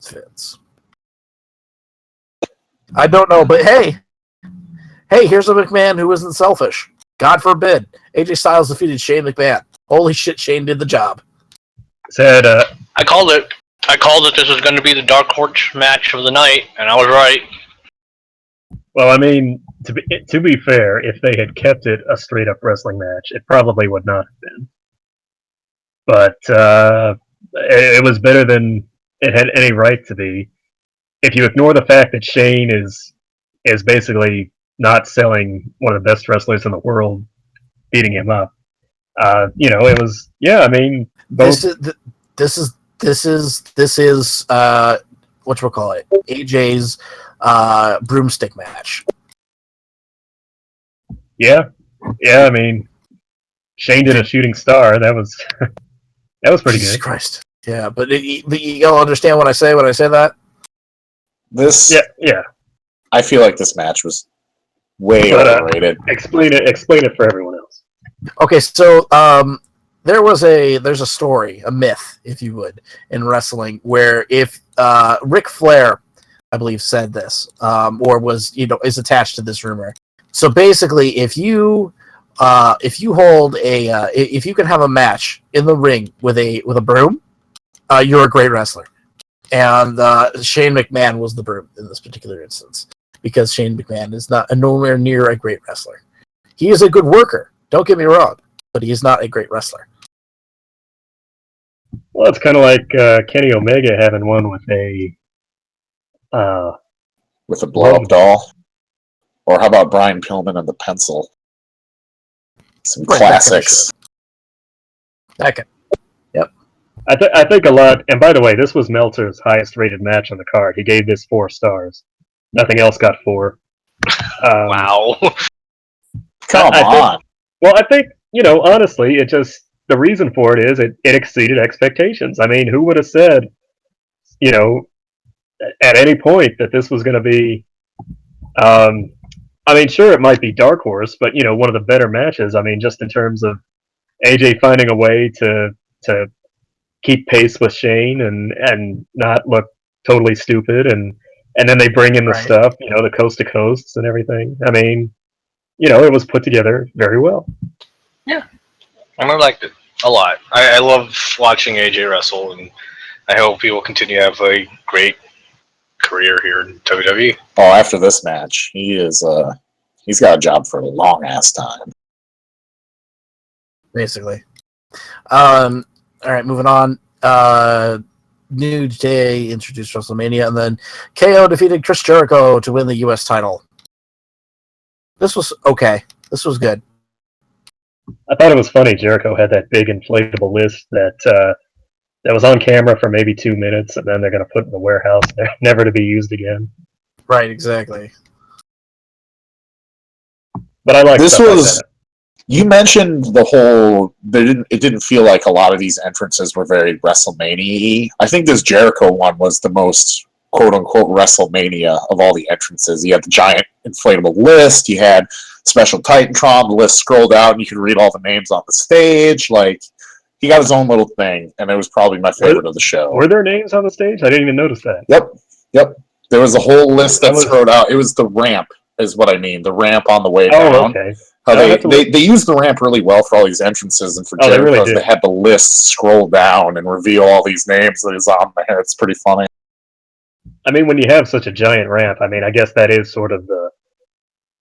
Vince. I don't know, but hey, here's a McMahon who isn't selfish. God forbid. AJ Styles defeated Shane McMahon. Holy shit, Shane did the job. Said, I called it. I called it. This was going to be the dark horse match of the night, and I was right. Well, I mean, to be fair, if they had kept it a straight up wrestling match, it probably would not have been. But it was better than it had any right to be. If you ignore the fact that Shane is basically not selling one of the best wrestlers in the world, beating him up, it was I mean both... This is whatchamacallit, AJ's broomstick match. Yeah. I mean, Shane did a shooting star. That was that was pretty Jesus good. Christ. Yeah, but y'all understand what I say when I say that? Yeah. I feel like this match was way overrated. Explain it for everyone else. Okay, so there's a story, a myth, if you would, in wrestling, where if Ric Flair, I believe, said this, or was is attached to this rumor. So basically, if you hold if you can have a match in the ring with a broom, you're a great wrestler. And Shane McMahon was the broom in this particular instance, because Shane McMahon is nowhere near a great wrestler. He is a good worker, don't get me wrong, but he is not a great wrestler. Well, it's kind of like Kenny Omega having one with a blow-up doll. Or how about Brian Pillman and the pencil? Some classics. Okay. Yep. I think a lot, and by the way, this was Meltzer's highest rated match on the card. He gave this 4 stars. Nothing else got 4. Wow. Come on. I think, honestly, the reason for it is it exceeded expectations. I mean, who would have said, at any point that this was going to be, I mean, sure, it might be Dark Horse, but, one of the better matches. I mean, just in terms of AJ finding a way to keep pace with Shane and not look totally stupid, and then they bring in the stuff, the coast to coasts and everything. I mean, it was put together very well. Yeah, I liked it a lot. I love watching AJ wrestle, and I hope he will continue to have a great career here in WWE. Oh, after this match, he's got a job for a long ass time. Basically. All right, moving on. New Day introduced WrestleMania, and then KO defeated Chris Jericho to win the U.S. title. This was okay. This was good. I thought it was funny. Jericho had that big inflatable list that was on camera for maybe 2 minutes, and then they're going to put in the warehouse, never to be used again. Right, exactly. But I like this. Like you mentioned the whole. It didn't feel like a lot of these entrances were very WrestleMania-y. I think this Jericho one was the most quote unquote WrestleMania of all the entrances. You had the giant inflatable list. You had special Titantron. The list scrolled out, and you could read all the names on the stage. Like, he got his own little thing, and it was probably my favorite of the show. Were there names on the stage? I didn't even notice that. Yep. There was a whole list that scrolled out. It was the ramp, is what I mean. The ramp on the way down. Okay. How they use the ramp really well for all these entrances, and for Jericho, they had the list scroll down and reveal all these names that is on there. It's pretty funny. I mean, when you have such a giant ramp, I mean, I guess that is sort of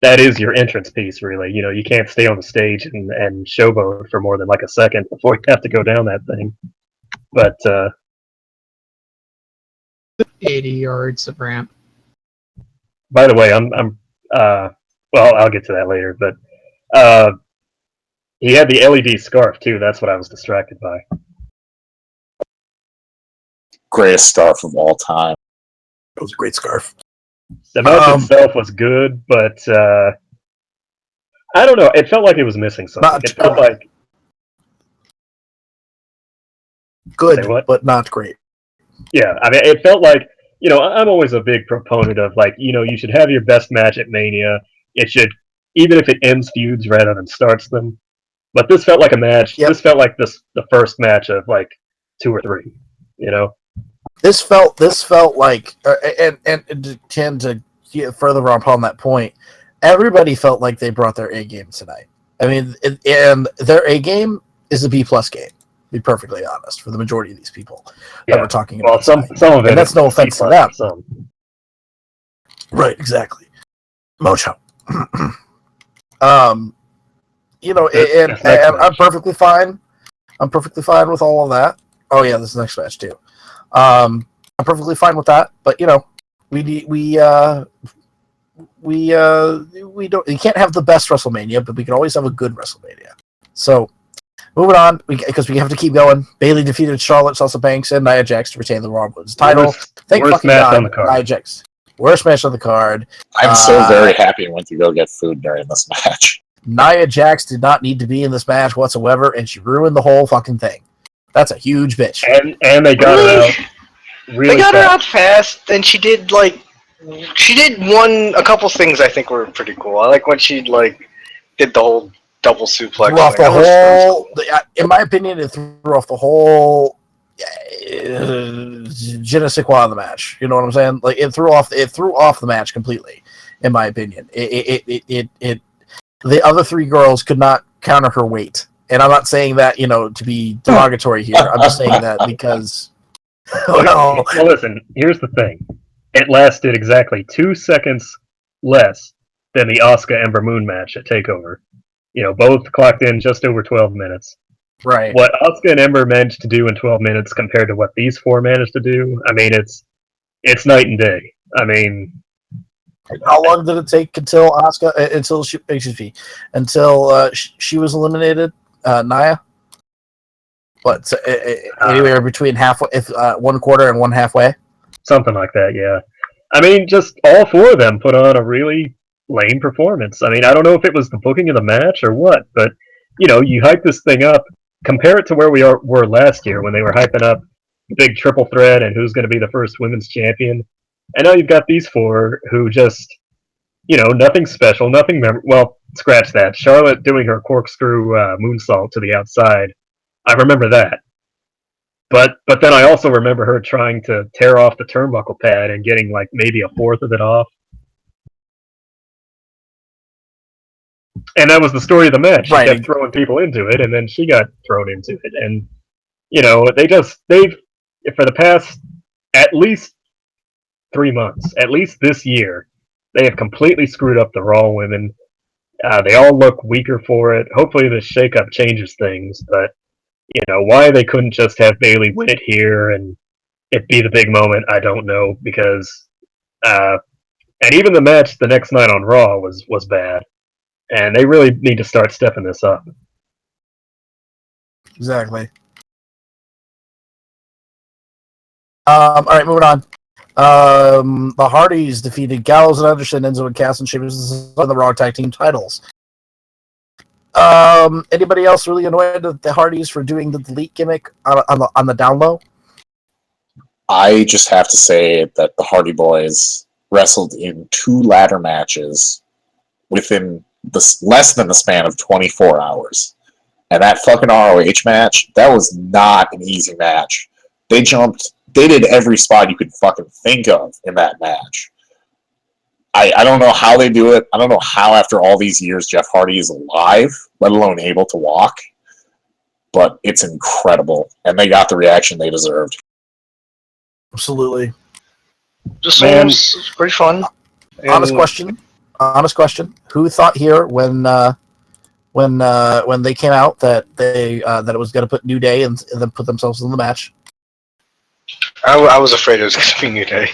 that is your entrance piece, really. You know, you can't stay on the stage and showboat for more than like a second before you have to go down that thing. But 80 yards of ramp. By the way, I'm well, I'll get to that later, but he had the LED scarf too. That's what I was distracted by. Greatest scarf of all time. It was a great scarf. The match itself was good, but I don't know. It felt like it was missing something. It felt like good, but not great. Yeah, I mean, it felt like, you know, I'm always a big proponent of, like, you know, you should have your best match at Mania. It should, even if it ends feuds rather than starts them. But this felt like a match. Yep. This felt like the first match of like 2 or 3. You know, this felt like, and to tend to get further upon that point, everybody felt like they brought their A game tonight. I mean, and their A game is a B+ game. Be perfectly honest, for the majority of these people that we're talking about. Well, some of it, and that's no offense to them. Right, exactly. Mojo. You know, and I'm perfectly fine. I'm perfectly fine with all of that. Oh yeah, this is the next match too. I'm perfectly fine with that. But you know, we don't. You can't have the best WrestleMania, but we can always have a good WrestleMania. So. Moving on, because we have to keep going. Bayley defeated Charlotte, Sasha Banks, and Nia Jax to retain the Raw Women's title. Thank fucking God, on the card. Nia Jax. Worst match on the card. I'm so very happy I went to go get food during this match. Nia Jax did not need to be in this match whatsoever, and she ruined the whole fucking thing. That's a huge bitch. And they got her out. Really they got her out fast, and she did a couple things I think were pretty cool. I like when she did the whole double suplex. Threw off the whole. In my opinion, it threw off the whole je ne sais quoi of the match. You know what I'm saying? Like it threw off the match completely. In my opinion, the other 3 girls could not counter her weight, and I'm not saying that to be derogatory here. I'm just saying that because. Well, listen. Here's the thing. It lasted exactly 2 seconds less than the Asuka Ember Moon match at TakeOver. You know, both clocked in just over 12 minutes. Right. What Asuka and Ember managed to do in 12 minutes compared to what these 4 managed to do, I mean, it's night and day. I mean, how long did it take until Asuka until she was eliminated? Nia. What? So, anywhere between halfway, 1/4 and 1/2 something like that. Yeah. I mean, just all 4 of them put on a really lame performance. I mean, I don't know if it was the booking of the match or what, but you hype this thing up. Compare it to where we were last year when they were hyping up the big triple threat and who's going to be the first women's champion. And now you've got these 4 who just, nothing special, nothing well, scratch that. Charlotte doing her corkscrew moonsault to the outside. I remember that. But then I also remember her trying to tear off the turnbuckle pad and getting maybe a 4th of it off. And that was the story of the match. She kept throwing people into it, and then she got thrown into it. And, they've, for the past at least 3 months, at least this year, they have completely screwed up the Raw women. They all look weaker for it. Hopefully this shakeup changes things, but, why they couldn't just have Bayley win it here and it be the big moment, I don't know, because, and even the match the next night on Raw was bad. And they really need to start stepping this up. Exactly. All right, moving on. The Hardys defeated Gallows and Anderson, Enzo and Cass, and Sheamus on the Raw Tag Team titles. Anybody else really annoyed at the Hardys for doing the delete gimmick on the down low? I just have to say that the Hardy Boys wrestled in 2 ladder matches within less than the span of 24 hours. And that fucking ROH match, that was not an easy match. They did every spot you could fucking think of in that match. I don't know how they do it. I don't know how after all these years Jeff Hardy is alive, let alone able to walk. But it's incredible, and they got the reaction they deserved. Absolutely. Just Man. was pretty fun. Honest question. Who thought here when they came out that that it was going to put New Day and then put themselves in the match? I was afraid it was going to be New Day.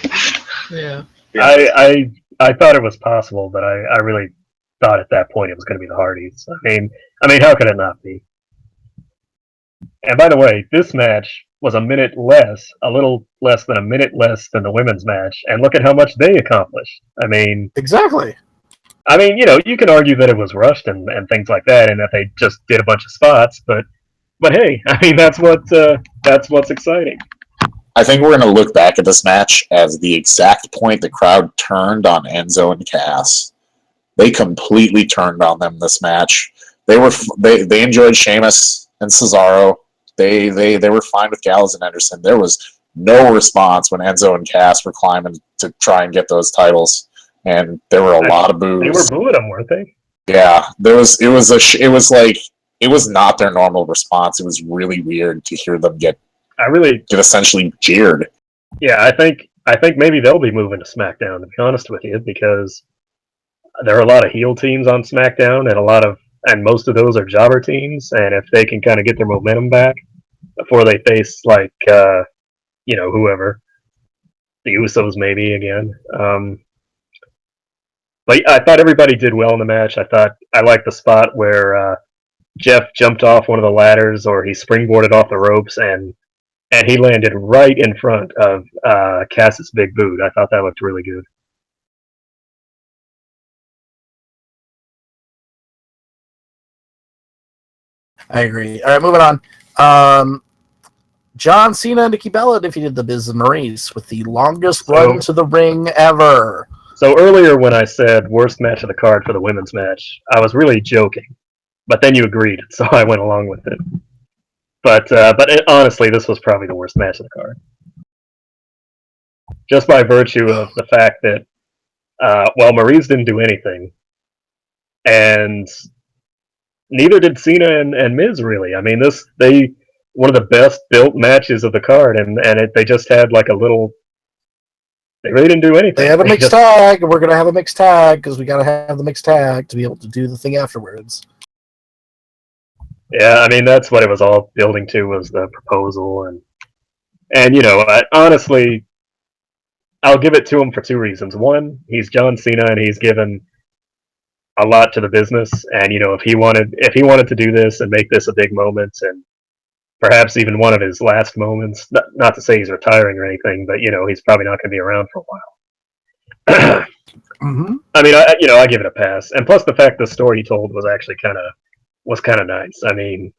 Yeah. I thought it was possible, but I really thought at that point it was going to be the Hardys. I mean, how could it not be? And by the way, this match was a little less than a minute less than the women's match, and look at how much they accomplished. Exactly. You can argue that it was rushed and things like that, and that they just did a bunch of spots, but hey, that's what's exciting. I think we're going to look back at this match as the exact point the crowd turned on Enzo and Cass. They completely turned on them this match. They enjoyed Sheamus and Cesaro. They were fine with Gallows and Anderson. There was no response when Enzo and Cass were climbing to try and get those titles, and there were a lot of boos. They were booing them, weren't they? Yeah, it was not their normal response. It was really weird to hear them get essentially jeered. Yeah, I think maybe they'll be moving to SmackDown, to be honest with you, because there are a lot of heel teams on SmackDown, and most of those are jobber teams, and if they can kind of get their momentum back before they face whoever, the Usos maybe again. But I thought everybody did well in the match. I liked the spot where Jeff jumped off one of the ladders, or he springboarded off the ropes, and he landed right in front of Cass's big boot. I thought that looked really good. I agree. All right, moving on. John Cena and Nikki Bella defeated the Miz and Maurice with the longest run to the ring ever. So earlier when I said worst match of the card for the women's match, I was really joking. But then you agreed, so I went along with it. But honestly, this was probably the worst match of the card. Just by virtue of the fact that, Maurice didn't do anything, and neither did Cena and Miz, really. One of the best built matches of the card, and they just had like a little. They really didn't do anything. They had a mixed tag, and we're gonna have a mixed tag because we gotta have the mixed tag to be able to do the thing afterwards. Yeah, that's what it was all building to, was the proposal, and honestly, I'll give it to him for two reasons. One, he's John Cena, and he's given a lot to the business, and if he wanted to do this and make this a big moment, and perhaps even one of his last moments, not to say he's retiring or anything, but he's probably not going to be around for a while. Mm-hmm. I give it a pass, and plus the fact the story he told was actually kind of nice. He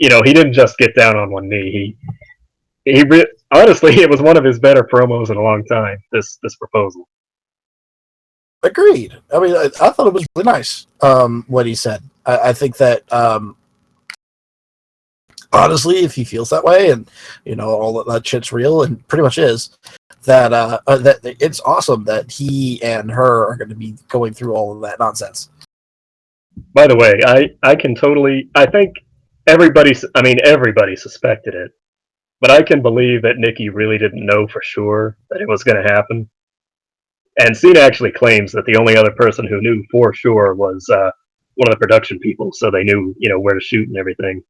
didn't just get down on one knee. Honestly, it was one of his better promos in a long time. This proposal. Agreed. I thought it was really nice. What he said. I think that honestly, if he feels that way, and all that shit's real, and pretty much is, that it's awesome that he and her are going to be going through all of that nonsense. By the way, I think everybody suspected it, but I can believe that Nikki really didn't know for sure that it was going to happen. And Cena actually claims that the only other person who knew for sure was one of the production people, so they knew where to shoot and everything.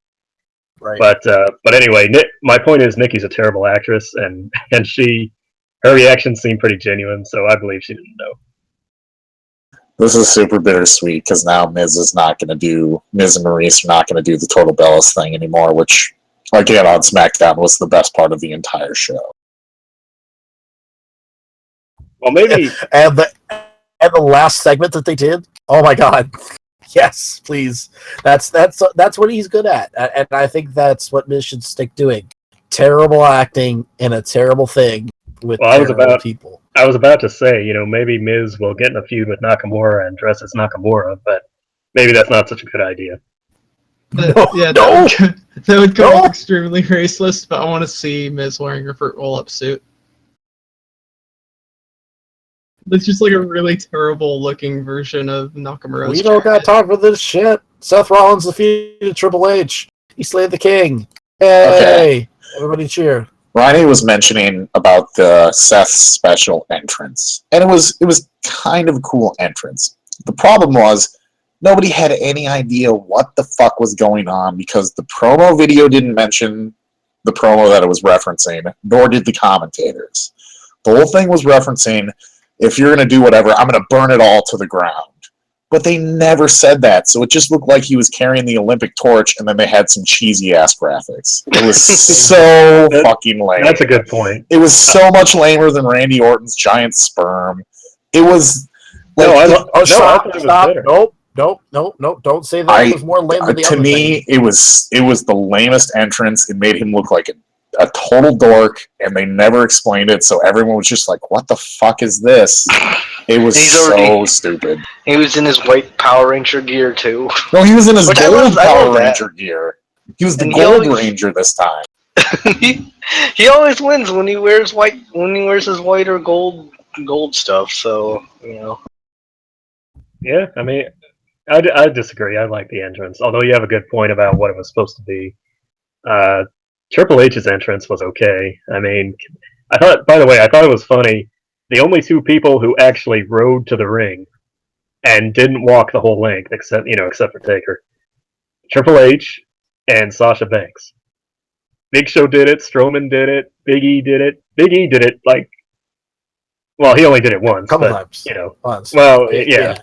Right. But anyway, my point is Nikki's a terrible actress, and her reactions seem pretty genuine, so I believe she didn't know. This is super bittersweet because now Miz and Maurice are not going to do the Total Bellas thing anymore, which, again, on SmackDown was the best part of the entire show. Well, maybe. And the last segment that they did, oh my god. Yes, please. That's what he's good at, and I think that's what Miz should stick doing. Terrible acting in a terrible thing with terrible people. I was about to say, maybe Miz will get in a feud with Nakamura and dress as Nakamura, but maybe that's not such a good idea. That would come off extremely raceless, but I want to see Miz wearing a fruit roll-up suit. It's just like a really terrible looking version of Nakamura's. We don't got time for this shit. Seth Rollins defeated Triple H. He slayed the King. Hey! Okay. Everybody cheer. Ronnie was mentioning about the Seth special entrance, and it was kind of a cool entrance. The problem was nobody had any idea what the fuck was going on because the promo video didn't mention the promo that it was referencing, nor did the commentators. The whole thing was referencing, if you're going to do whatever, I'm going to burn it all to the ground. But they never said that, so it just looked like he was carrying the Olympic torch, and then they had some cheesy-ass graphics. It was so fucking lame. That's a good point. It was so much lamer than Randy Orton's giant sperm. It was... Like, stop. Nope. Don't say that. It was more lame than the other thing. It was the lamest entrance. It made him look like a total dork, and they never explained it, so everyone was just like, what the fuck is this? It was so stupid. He was in his white Power Ranger gear, too. No, he was in his gold Power Ranger gear. He was the Gold Ranger this time. He always wins when he wears his white or gold stuff, so, you know. Yeah, I mean, I disagree. I like the entrance, although you have a good point about what it was supposed to be. Triple H's entrance was okay. I mean, I thought it was funny. The only two people who actually rode to the ring and didn't walk the whole length, except for Taker, Triple H and Sasha Banks. Big Show did it. Strowman did it. Big E did it. Big E did it he only did it once. A couple times. Once. Well, yeah.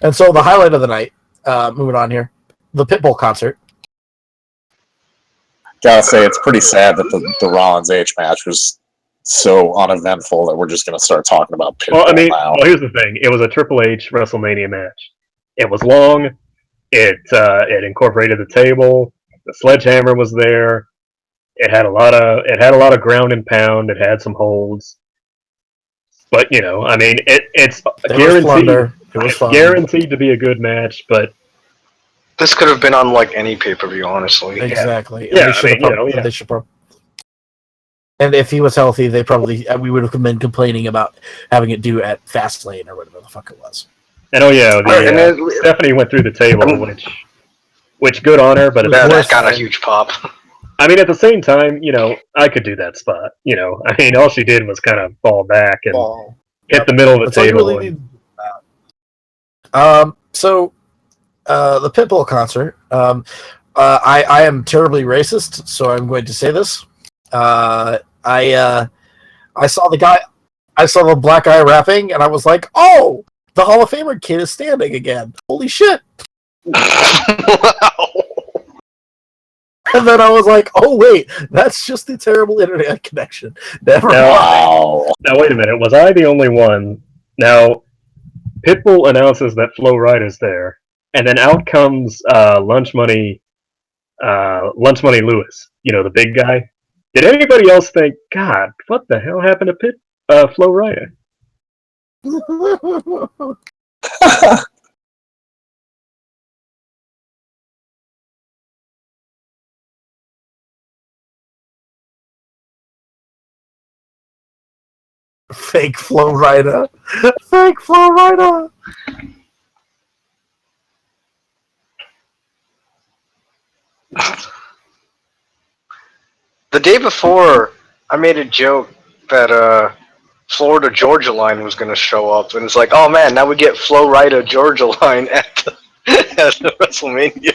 And so the highlight of the night, moving on here, the Pitbull concert. Gotta say, it's pretty sad that the Rollins H match was so uneventful that we're just gonna start talking about Pitbull now. Well, here's the thing: it was a Triple H WrestleMania match. It was long. It incorporated the table. The sledgehammer was there. It had a lot of ground and pound. It had some holds. But it's guaranteed. It was guaranteed to be a good match. But this could have been on like any pay-per-view, honestly. Exactly. Yeah, they should probably. And if he was healthy, we would have been complaining about having it do at Fastlane or whatever the fuck it was. And Stephanie went through the table, which good on her, but that got a huge pop. I mean, at the same time, I could do that spot. All she did was kind of fall back and hit the middle of the table. So the Pitbull concert. I am terribly racist, so I'm going to say this. I saw the black guy rapping, and I was like, oh, the Hall of Famer kid is standing again. Holy shit. Wow. And then I was like, oh, wait, that's just the terrible internet connection. Never mind. Now, wait a minute. Was I the only one? Now, Pitbull announces that Flo Rida's there, and then out comes Lunch Money Lewis, the big guy. Did anybody else think, God, what the hell happened to Flo Rida? Fake Flo Rida. Fake Flo Rida. The day before, I made a joke that Florida Georgia Line was going to show up, and it's like, oh man, now we get Flo Rida Georgia Line at the WrestleMania.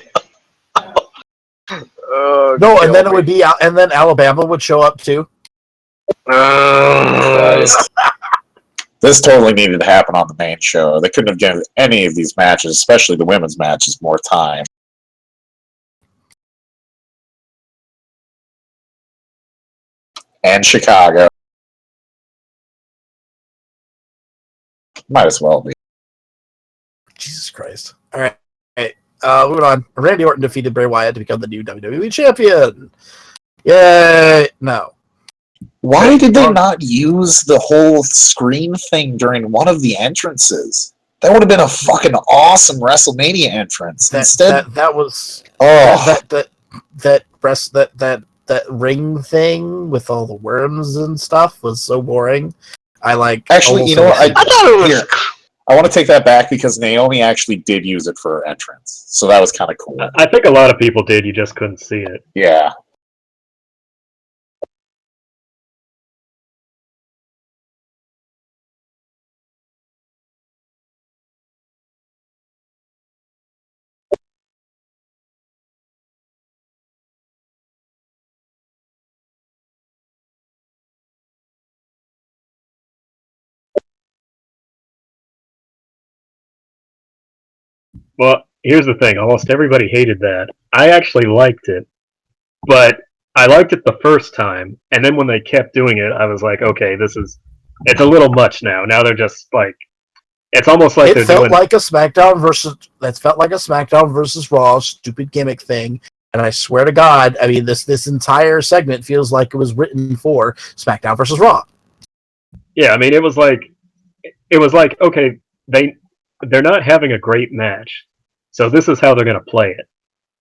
No, and then it would be, and then Alabama would show up too. This totally needed to happen on the main show. They couldn't have given any of these matches, especially the women's matches, more time. And Chicago. Might as well be. Jesus Christ. All right. Moving on. Randy Orton defeated Bray Wyatt to become the new WWE champion. Yay! No. Why did they not use the whole screen thing during one of the entrances? That would have been a fucking awesome WrestleMania entrance. Instead, that was oh that that ring thing with all the worms and stuff was so boring. Actually, you know what? I thought it was. Here, I want to take that back because Naomi actually did use it for her entrance, so that was kind of cool. I think a lot of people did. You just couldn't see it. Yeah. Well, here's the thing. Almost everybody hated that. I actually liked it, but I liked it the first time, and then when they kept doing it, I was like, okay, it's a little much now. Now they're just like, it's almost like it felt like a SmackDown versus Raw stupid gimmick thing. And I swear to God, I mean, this entire segment feels like it was written for SmackDown versus Raw. Yeah, I mean, it was like, okay, they're not having a great match, so this is how they're going to play it.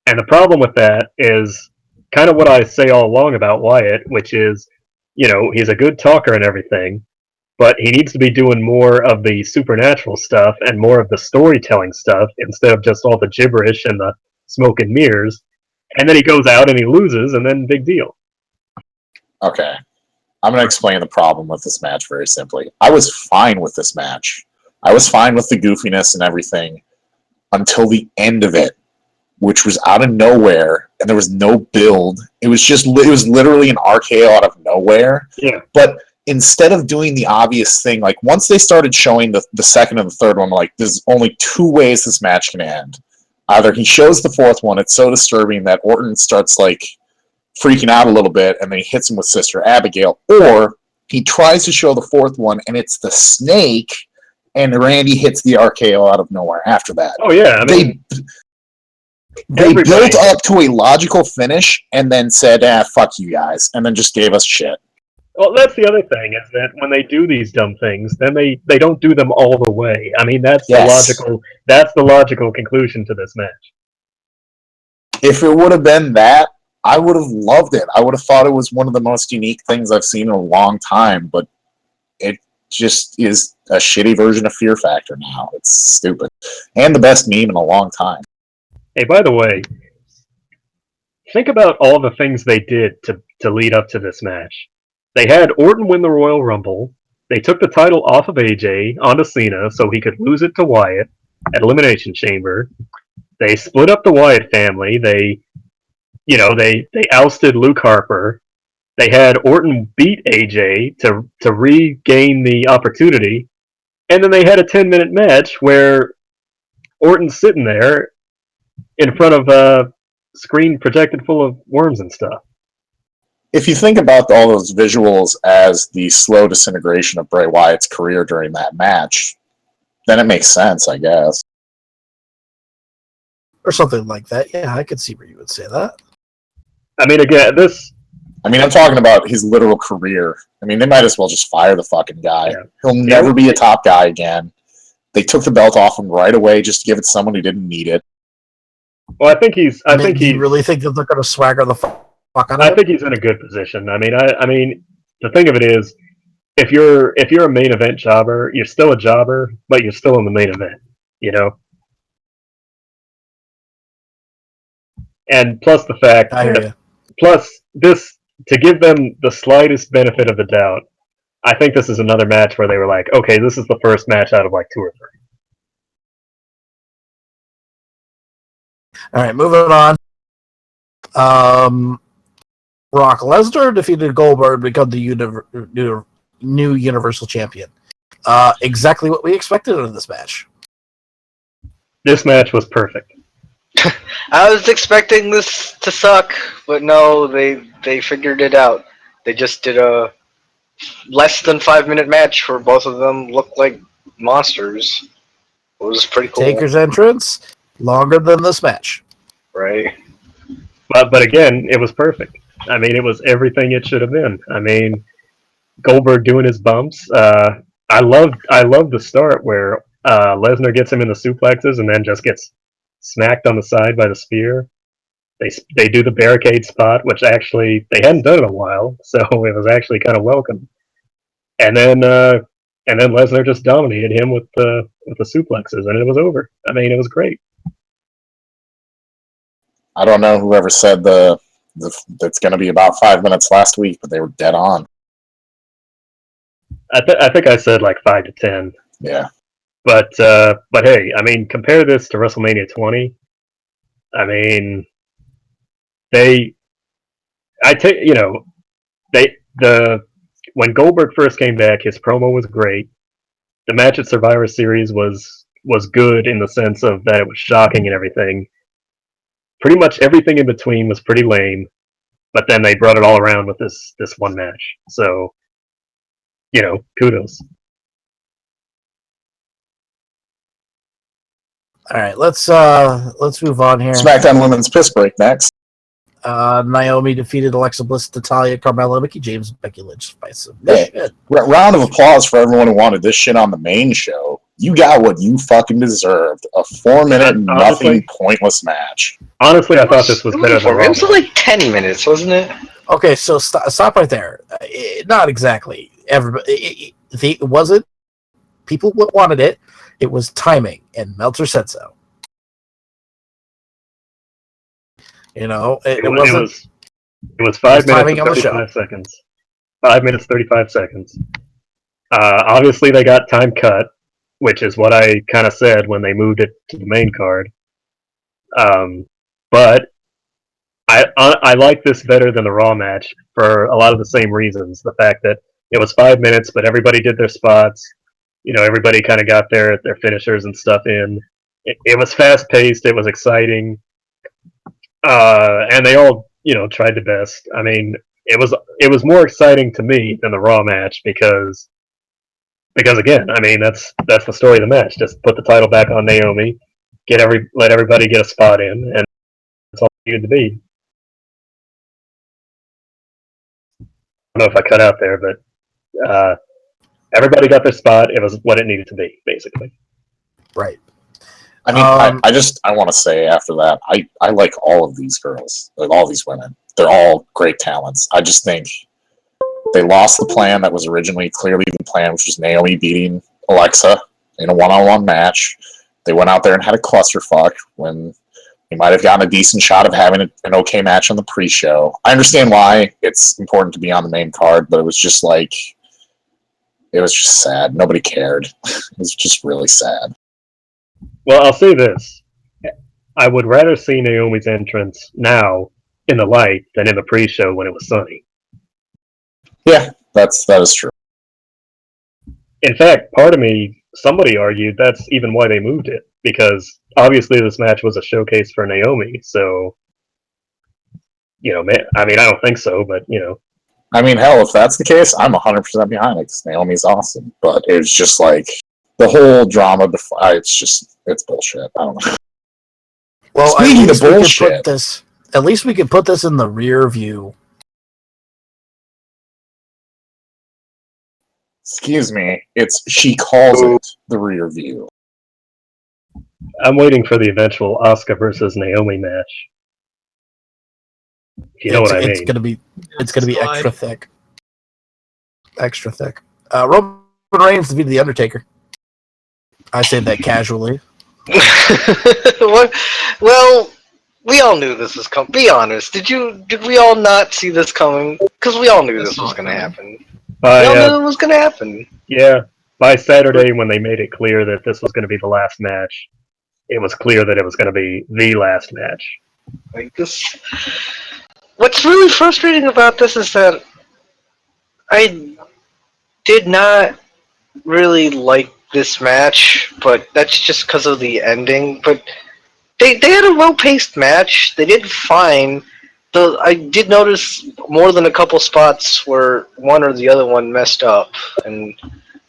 And the problem with that is kind of what I say all along about Wyatt, which is, he's a good talker and everything, but he needs to be doing more of the supernatural stuff and more of the storytelling stuff instead of just all the gibberish and the smoke and mirrors. And then he goes out and he loses, and then big deal. Okay. I'm going to explain the problem with this match very simply. I was fine with this match. I was fine with the goofiness and everything until the end of it, which was out of nowhere, and there was no build. It was literally an RKO out of nowhere. Yeah. But instead of doing the obvious thing, like once they started showing the second and the third one, like there's only two ways this match can end. Either he shows the fourth one, it's so disturbing that Orton starts like freaking out a little bit, and then he hits him with Sister Abigail, or he tries to show the fourth one, and it's the snake, and Randy hits the RKO out of nowhere after that. Oh yeah, I mean, they built up to a logical finish, and then said, fuck you guys, and then just gave us shit. Well, that's the other thing, is that when they do these dumb things, then they don't do them all the way. I mean, that's the logical conclusion to this match. If it would have been that, I would have loved it. I would have thought it was one of the most unique things I've seen in a long time, but it just is a shitty version of Fear Factor now. It's stupid. And the best meme in a long time. Hey, by the way, think about all the things they did to lead up to this match. They had Orton win the Royal Rumble. They took the title off of AJ onto Cena so he could lose it to Wyatt at Elimination Chamber. They split up the Wyatt family. They ousted Luke Harper. They had Orton beat AJ to regain the opportunity. And then they had a 10-minute match where Orton's sitting there in front of a screen projected full of worms and stuff. If you think about all those visuals as the slow disintegration of Bray Wyatt's career during that match, then it makes sense, I guess. Or something like that. Yeah, I could see where you would say that. I mean, again, I'm talking about his literal career. I mean, they might as well just fire the fucking guy. Yeah. He'll never be a top guy again. They took the belt off him right away just to give it to someone who didn't need it. Well, do you really think that they're going to swagger the fuck out of him? I think he's in a good position. I mean, the thing of it is, if you're a main event jobber, you're still a jobber, but you're still in the main event. And plus the fact, this, to give them the slightest benefit of the doubt, I think this is another match where they were like, okay, this is the first match out of like 2 or 3. All right, moving on. Brock Lesnar defeated Goldberg to become the new Universal Champion. Exactly what we expected in this match. This match was perfect. I was expecting this to suck, but no, they figured it out. They just did a less than 5-minute match where both of them looked like monsters. It was pretty cool. Taker's entrance, longer than this match. Right. But again, it was perfect. I mean, it was everything it should have been. I mean, Goldberg doing his bumps. I love the start where Lesnar gets him in the suplexes and then just gets smacked on the side by the spear. They do the barricade spot, which actually they hadn't done in a while, so it was actually kind of welcome. And then Lesnar just dominated him with the suplexes, and it was over. I mean, it was great. I don't know whoever said that's going to be about 5 minutes last week, but they were dead on. I think I said like 5 to 10. Yeah. But hey, I mean, compare this to WrestleMania 20. I mean, when Goldberg first came back, his promo was great. The match at Survivor Series was good in the sense of that it was shocking and everything. Pretty much everything in between was pretty lame, but then they brought it all around with this one match. So, kudos. All right, let's move on here. SmackDown Women's Piss Break next. Naomi defeated Alexa Bliss, Natalya, Carmella, Mickey James, Becky Lynch by submission. Round of applause for everyone who wanted this shit on the main show. You got what you fucking deserved. A 4-minute, nothing pointless match. Honestly, I thought this was better than Raw. It was like 10 minutes, wasn't it? Okay, so stop right there. Not exactly. Everybody, it wasn't. People wanted it. It was timing, and Meltzer said so. It was 5 minutes and 35 seconds. 5 minutes, 35 seconds. Obviously, they got time cut, which is what I kind of said when they moved it to the main card. But I like this better than the Raw match for a lot of the same reasons. The fact that it was 5 minutes, but everybody did their spots. Everybody kind of got their finishers and stuff in. It was fast paced. It was exciting. And they all, tried the best. I mean, it was more exciting to me than the Raw match because again, I mean, that's the story of the match. Just put the title back on Naomi, let everybody get a spot in, and that's all it needed to be. I don't know if I cut out there, but everybody got their spot. It was what it needed to be, basically. Right. I mean, I want to say after that, I like all of these girls, like all these women. They're all great talents. I just think they lost the plan that was originally clearly the plan, which was Naomi beating Alexa in a one-on-one match. They went out there and had a clusterfuck when they might have gotten a decent shot of having an okay match on the pre-show. I understand why it's important to be on the main card, but it was just sad. Nobody cared. It was just really sad. Well, I'll say this. I would rather see Naomi's entrance now in the light than in the pre-show when it was sunny. Yeah, that is true. In fact, part of me, somebody argued that's even why they moved it, because obviously this match was a showcase for Naomi, so, I mean, I don't think so, but, I mean, hell, if that's the case, I'm 100% behind it, because Naomi's awesome, but it was just like, the whole drama, it's bullshit. I don't know. Well, speaking of bullshit, at least we could put this in the rear view. Excuse me, she calls it the rear view. I'm waiting for the eventual Asuka versus Naomi match. You know what I mean? It's gonna be extra thick. Extra thick. Roman Reigns defeated The Undertaker. I say that casually. Well, we all knew this was coming. Be honest. Did we all not see this coming? Because we all knew this was going to happen. We all knew it was going to happen. Yeah. By Saturday, when they made it clear that this was going to be the last match, it was clear that it was going to be the last match. Like this. What's really frustrating about this is that I did not really like this match, but that's just because of the ending. But they had a well-paced match. They did fine. I did notice more than a couple spots where one or the other one messed up, and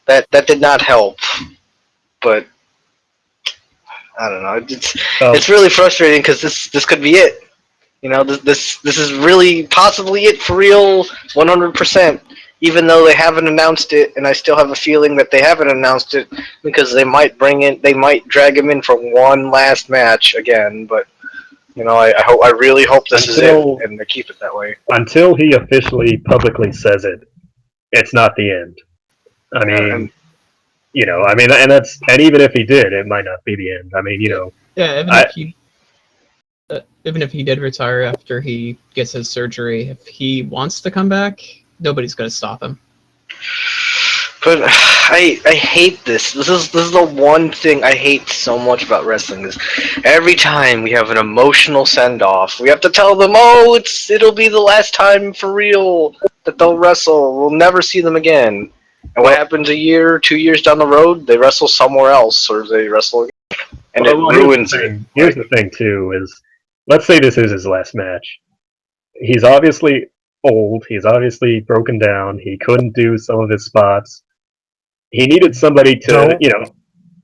that did not help. But I don't know. It's really frustrating because this could be it. This is really possibly it for real, 100%. Even though they haven't announced it, and I still have a feeling that they haven't announced it because they might drag him in for one last match again. But You know, I really hope this is Until- it, and they keep it that way. Until he officially publicly says it, it's not the end. I mean, and even if he did, it might not be the end. I mean, Yeah, even if he did retire after he gets his surgery, if he wants to come back, nobody's going to stop him. But I hate this. This is the one thing I hate so much about wrestling. Is every time we have an emotional send off, we have to tell them, "Oh, it'll be the last time for real that they'll wrestle. We'll never see them again." And what happens a year, 2 years down the road? They wrestle somewhere else, or they wrestle again, and it ruins it. Here's the thing, too: is let's say this is his last match. He's obviously old. He's obviously broken down. He couldn't do some of his spots. He needed somebody to,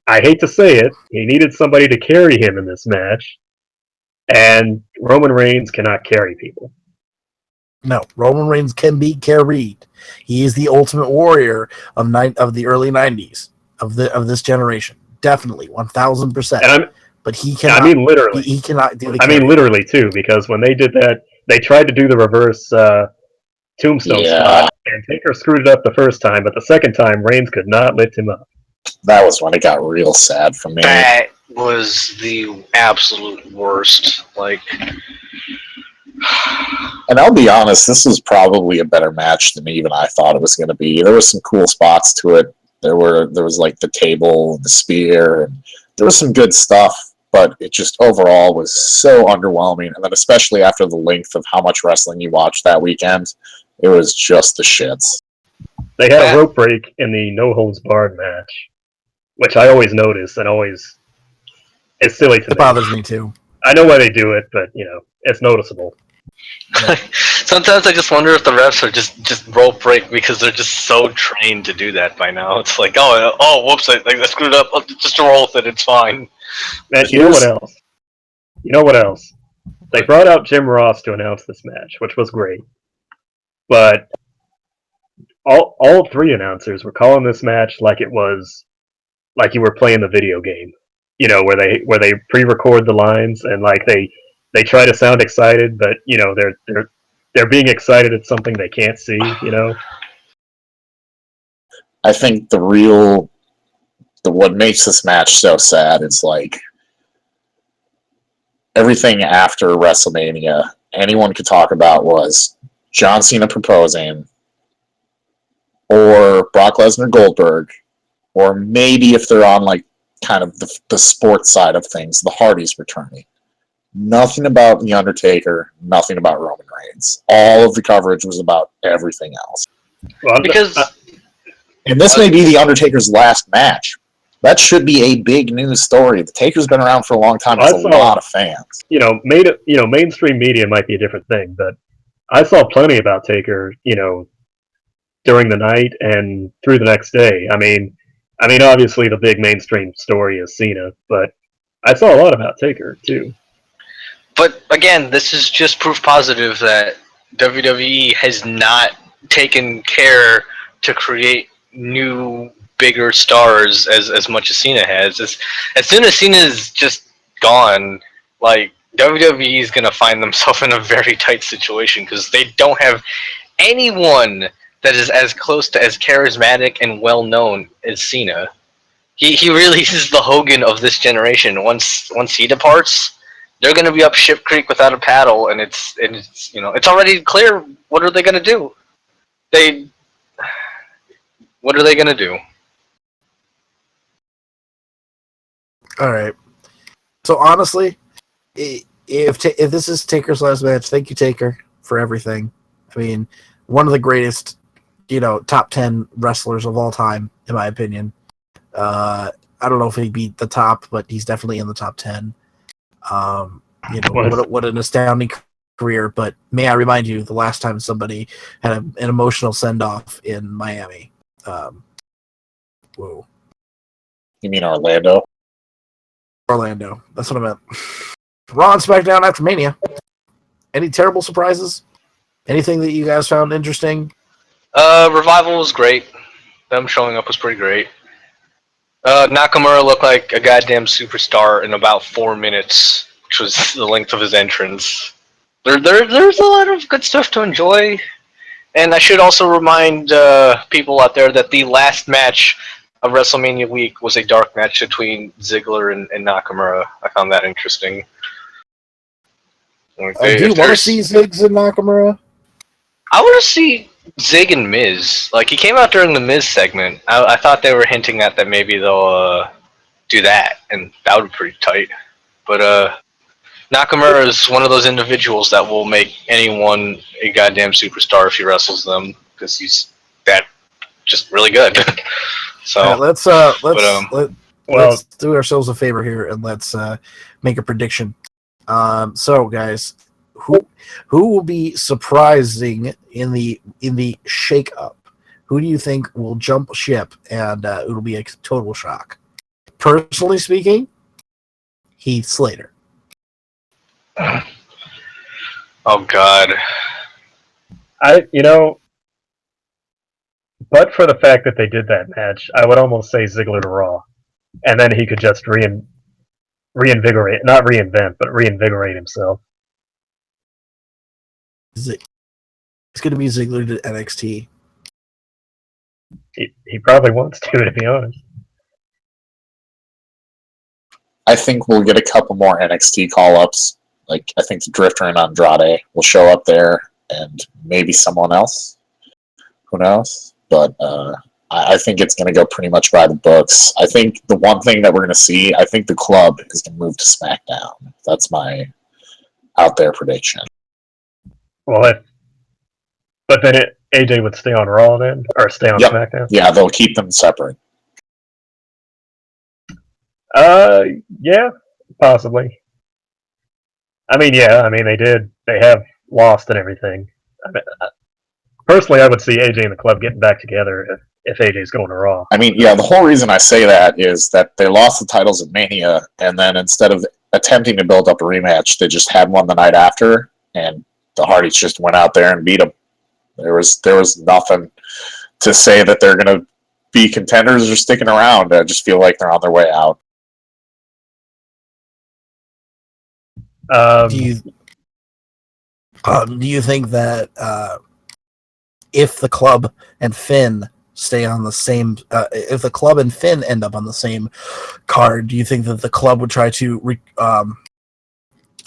I hate to say it, he needed somebody to carry him in this match, and Roman Reigns cannot carry people. No, Roman Reigns can be carried. He is the ultimate warrior of the early 90s of this generation. Definitely, 1000%. But he cannot. I mean, literally. He cannot do the. I mean, literally too, because when they did that, they tried to do the reverse tombstone spot, and Taker screwed it up the first time, but the second time, Reigns could not lift him up. That was when it got real sad for me. That was the absolute worst. Like, and I'll be honest, this was probably a better match than even I thought it was going to be. There was some cool spots to it. There was like the table, the spear, and there was some good stuff. But it just overall was so underwhelming. And then especially after the length of how much wrestling you watched that weekend, it was just the shits. They had a rope break in the no holds barred match, which I always notice and always it's silly to me. It bothers me too. I know why they do it, but it's noticeable. Sometimes I just wonder if the refs are just rope break because they're just so trained to do that by now. It's like, whoops, I screwed up. Just roll with it. It's fine. Man, you know what else? They brought out Jim Ross to announce this match, which was great. But all three announcers were calling this match like it was like you were playing the video game. Where they pre-record the lines and like they try to sound excited, but they're being excited at something they can't see. I think what makes this match so sad is like everything after WrestleMania anyone could talk about was John Cena proposing, or Brock Lesnar Goldberg, or maybe if they're on like kind of the sports side of things, the Hardys returning. Nothing about The Undertaker, nothing about Roman Reigns. All of the coverage was about everything else. Well, And this may be The Undertaker's last match. That should be a big news story. The Taker's been around for a long time. Has a lot of fans. Mainstream media might be a different thing, but I saw plenty about Taker, during the night and through the next day. I mean, obviously the big mainstream story is Cena, but I saw a lot about Taker too. But again, this is just proof positive that WWE has not taken care to create new, bigger stars as much as Cena has. As soon as Cena is just gone, like WWE is gonna find themselves in a very tight situation because they don't have anyone that is as close to as charismatic and well known as Cena. He really is the Hogan of this generation. Once he departs, they're going to be up ship creek without a paddle, and it's it's already clear. What are they going to do? What are they going to do? All right. So honestly, if this is Taker's last match, thank you, Taker, for everything. I mean, one of the greatest, top 10 wrestlers of all time, in my opinion. I don't know if he'd be the top, but he's definitely in the top 10. What an astounding career. But may I remind you, the last time somebody had an emotional send-off in Miami. Whoa. You mean Orlando? Orlando. That's what I meant. Raw and SmackDown after Mania. Any terrible surprises? Anything that you guys found interesting? Revival was great. Them showing up was pretty great. Nakamura looked like a goddamn superstar in about 4 minutes which was the length of his entrance. There's a lot of good stuff to enjoy. And I should also remind people out there that the last match of WrestleMania week was a dark match between Ziggler and Nakamura. I found that interesting. Do you want to see Ziggs and Nakamura? I want to see Zig and Miz. Like, he came out during the Miz segment. I thought they were hinting at that maybe they'll do that, and that would be pretty tight. But Nakamura is one of those individuals that will make anyone a goddamn superstar if he wrestles them, because he's that just really good. So right, let's do ourselves a favor here and let's make a prediction. So guys, who will be surprising in the shake-up? Who do you think will jump ship and it'll be a total shock? Personally speaking, Heath Slater. Oh God. But for the fact that they did that match, I would almost say Ziggler to Raw, and then he could just reinvigorate himself. It's going to be Ziggler to NXT. He probably wants to be honest. I think we'll get a couple more NXT call-ups. Like, I think the Drifter and Andrade will show up there, and maybe someone else. Who knows? But I think it's going to go pretty much by the books. I think the one thing that we're going to see, I think the club is going to move to SmackDown. That's my out there prediction. Well, but then AJ would stay on Raw then, or stay on SmackDown? Yeah, they'll keep them separate. Yeah, possibly. They have lost and everything. Personally, I would see AJ and the club getting back together if AJ's going to Raw. The whole reason I say that is that they lost the titles at Mania, and then instead of attempting to build up a rematch, they just had one the night after, and the Hardys just went out there and beat them. There was nothing to say that they're going to be contenders or sticking around. I just feel like they're on their way out. Do you think that if the club and Finn stay on the same, if the club and Finn end up on the same card, do you think that the club would try to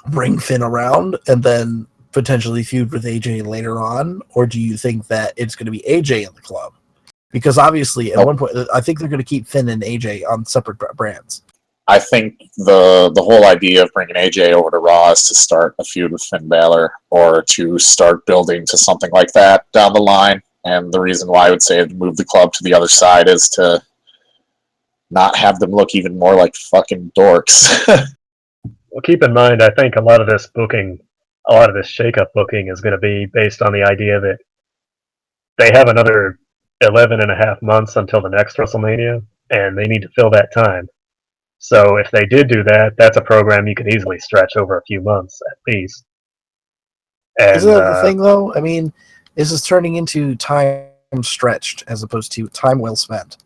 bring Finn around and then potentially feud with AJ later on, or do you think that it's going to be AJ in the club? Because obviously, at one point, I think they're going to keep Finn and AJ on separate brands. I think the whole idea of bringing AJ over to Raw is to start a feud with Finn Balor, or to start building to something like that down the line. And the reason why I would say move the club to the other side is to not have them look even more like fucking dorks. Well, keep in mind, I think a lot of this shake-up booking is going to be based on the idea that they have another 11 and a half months until the next WrestleMania, and they need to fill that time. So if they did do that, that's a program you could easily stretch over a few months at least. And, isn't that the thing, though? This is turning into time stretched as opposed to time well spent.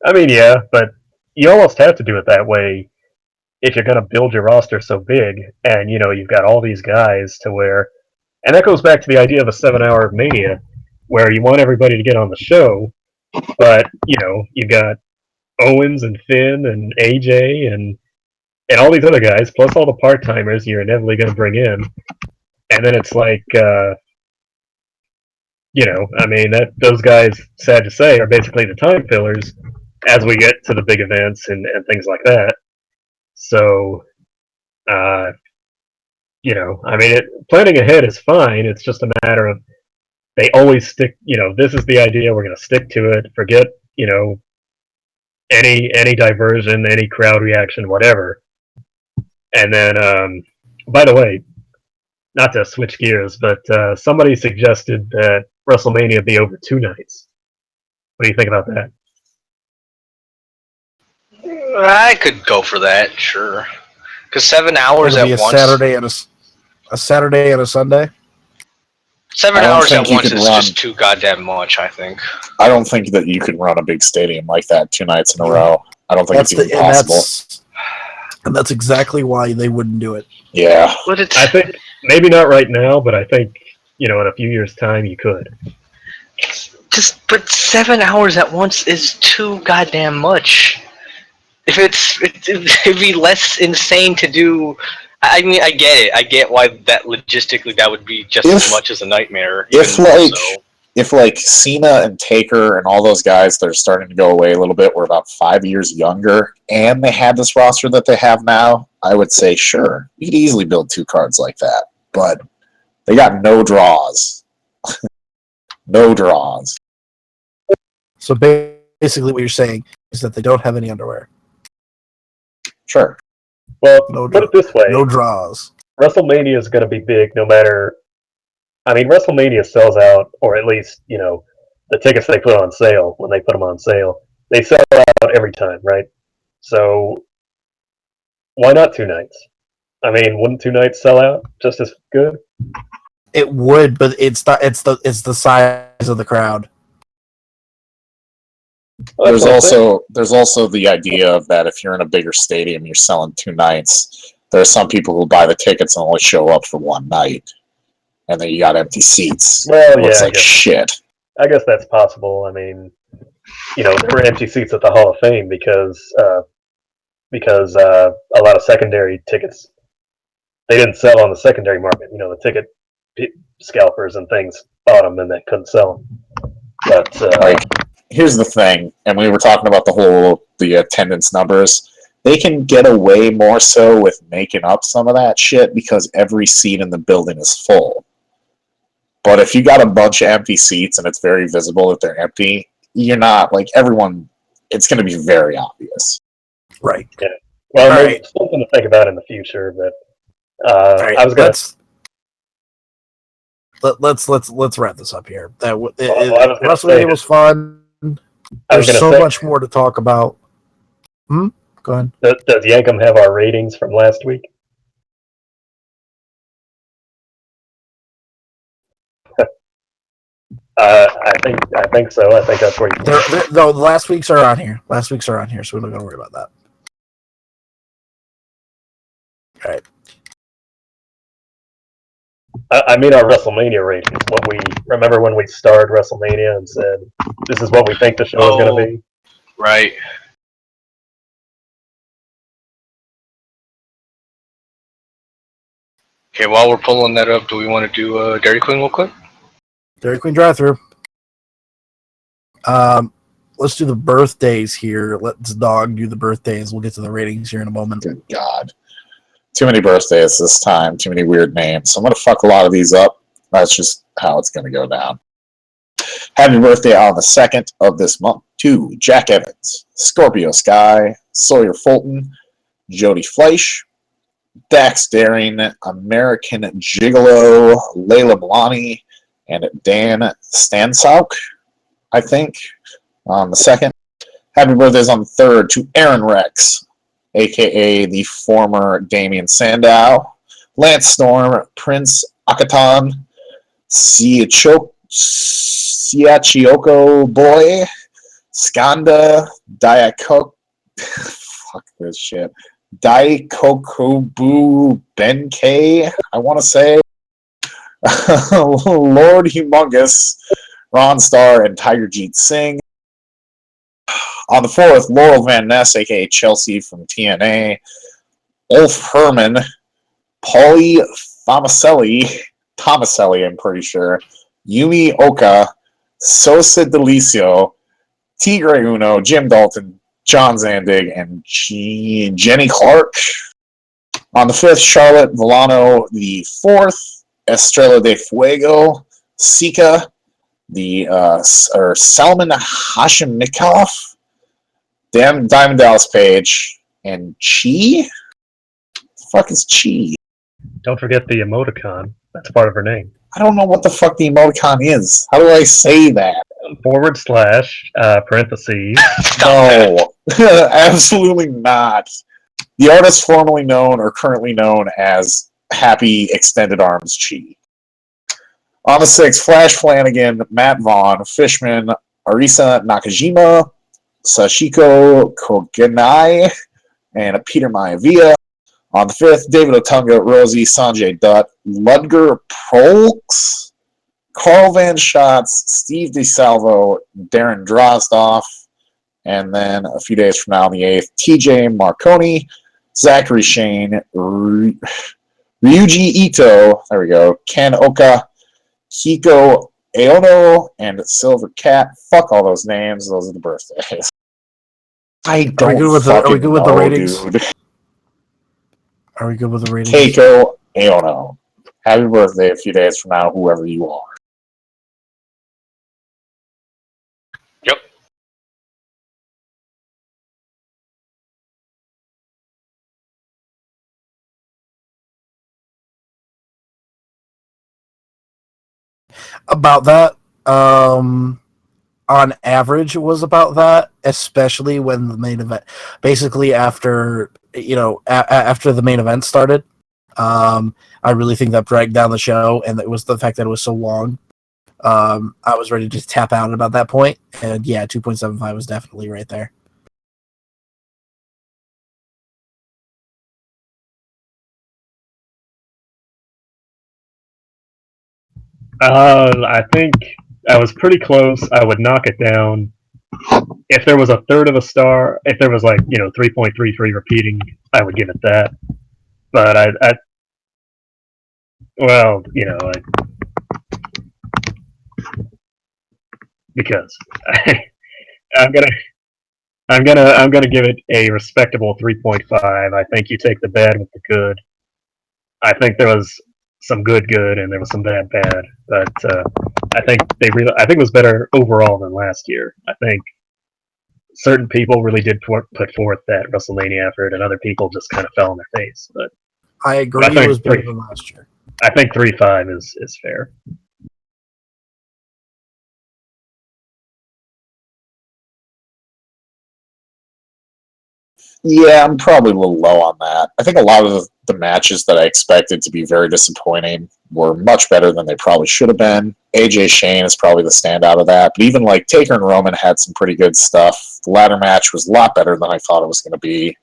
Yeah, but you almost have to do it that way if you're going to build your roster so big, and you've got all these guys to where, and that goes back to the idea of a 7-hour Mania, where you want everybody to get on the show, but you got Owens and Finn and AJ and all these other guys, plus all the part-timers you're inevitably going to bring in, and then it's like, those guys, sad to say, are basically the time fillers as we get to the big events and things like that. So, planning ahead is fine. It's just a matter of they always stick. This is the idea. We're going to stick to it. Forget, any diversion, any crowd reaction, whatever. And then, by the way, not to switch gears, but somebody suggested that WrestleMania be over 2 nights. What do you think about that? I could go for that, sure. Because 7 hours at once. A Saturday and a Sunday. 7 hours at once is just too goddamn much, I think. I don't think that you could run a big stadium like that 2 nights in a row. I don't think it's even possible. And that's exactly why they wouldn't do it. Yeah. But it's I think maybe not right now, but I think in a few years' time you could. but 7 hours at once is too goddamn much. If it'd be less insane to do. I mean, I get it. I get why that logistically that would be just as much as a nightmare. If Cena and Taker and all those guys that are starting to go away a little bit were about 5 years younger, and they had this roster that they have now, I would say sure, you could easily build 2 cards like that. But they got no draws. No draws. So basically, what you're saying is that they don't have any underwear. Sure. Well, No put it this way: no draws. WrestleMania is going to be big, no matter. I mean, WrestleMania sells out, or at least the tickets they put on sale when they put them on sale, they sell out every time, right? So why not 2 nights? I mean, wouldn't 2 nights sell out just as good? It would, but it's the size of the crowd. Well, There's also the idea of that if you're in a bigger stadium, you're selling 2 nights. There are some people who buy the tickets and only show up for 1 night, and then you got empty seats. Well, it looks like shit. I guess that's possible. I mean, there were empty seats at the Hall of Fame because a lot of secondary tickets, they didn't sell on the secondary market. The ticket scalpers and things bought them and they couldn't sell them. But here's the thing, and we were talking about the attendance numbers. They can get away more so with making up some of that shit because every seat in the building is full. But if you got a bunch of empty seats and it's very visible that they're empty, you're not everyone. It's going to be very obvious. Right. Yeah. Well, maybe something to think about in the future. But I was going to let's wrap this up here. WrestleMania was fun. There's so much more to talk about. Go ahead. Does Yankum have our ratings from last week? I think so. I think that's where you. No, the last week's are on here. So we're not going to worry about that. All right. I mean our WrestleMania ratings. What we remember when we started WrestleMania and said this is what we think the show is going to be. Right. Okay, while we're pulling that up, do we want to do Dairy Queen real quick? Dairy Queen drive-thru. Let's do the birthdays here. Let's Dog do the birthdays. We'll get to the ratings here in a moment. Good God. Too many birthdays this time. Too many weird names. I'm going to fuck a lot of these up. That's just how it's going to go down. Happy birthday on the 2nd of this month to Jack Evans, Scorpio Sky, Sawyer Fulton, Jody Fleisch, Dax Daring, American Gigolo, Layla Blani, and Dan Stansauk, I think, on the 2nd. Happy birthdays on the 3rd to Aaron Rex, a.k.a. the former Damian Sandow, Lance Storm, Prince Akaton, Siachioko Boy, Skanda, Diakok, fuck this shit, Daikokubu Benkei, I want to say, Lord Humongous, Ron Starr, and Tiger Jeet Singh. On the 4th, Laurel Van Ness, a.k.a. Chelsea from TNA, Ulf Herman, Paulie Tomaselli, I'm pretty sure, Yumi Oka, Sosa Delicio, Tigre Uno, Jim Dalton, John Zandig, and Jenny Clark. On the 5th, Charlotte Volano, the 4th, Estrella de Fuego, Sika, Salman Hashimnikov, Diamond Dallas Page, and Chi? The fuck is Chi? Don't forget the emoticon. That's part of her name. I don't know what the fuck the emoticon is. How do I say that? / parentheses. No, absolutely not. The artist formerly known or currently known as Happy Extended Arms Chi. On the 6th, Flash Flanagan, Matt Vaughn, Fishman, Arisa Nakajima, Sashiko Kogenai, and a Peter Maivia. On the 5th, David Otunga, Rosie, Sanjay Dutt, Ludger Prolks, Carl Van Schatz, Steve DeSalvo, Darren Drozdoff, and then a few days from now on the 8th, TJ Marconi, Zachary Shane, Ryuji Ito, there we go, Ken Oka, Kiko Aono, and Silver Cat. Fuck all those names, those are the birthdays. I don't Are we good with the ratings? Dude. Are we good with the ratings? Keiko Aono. Happy birthday a few days from now, whoever you are. Yep. About that, on average, it was about that, especially when the main event, basically after, after the main event started. I really think that dragged down the show, and it was the fact that it was so long. I was ready to tap out about that point, and yeah, 2.75 was definitely right there. I think I was pretty close. I would knock it down. If there was a third of a star, if there was 3.33 repeating, I would give it that. But because I'm gonna I'm gonna give it a respectable 3.5. I think you take the bad with the good. I think there was some good, and there was some bad, but I think I think it was better overall than last year. I think certain people really did put forth that WrestleMania effort, and other people just kind of fell on their face. But I agree, I think it was better than last year. I think 3.5 is fair. Yeah, I'm probably a little low on that. I think a lot of the matches that I expected to be very disappointing were much better than they probably should have been. AJ Shane is probably the standout of that, but even Taker and Roman had some pretty good stuff. The ladder match was a lot better than I thought it was going to be.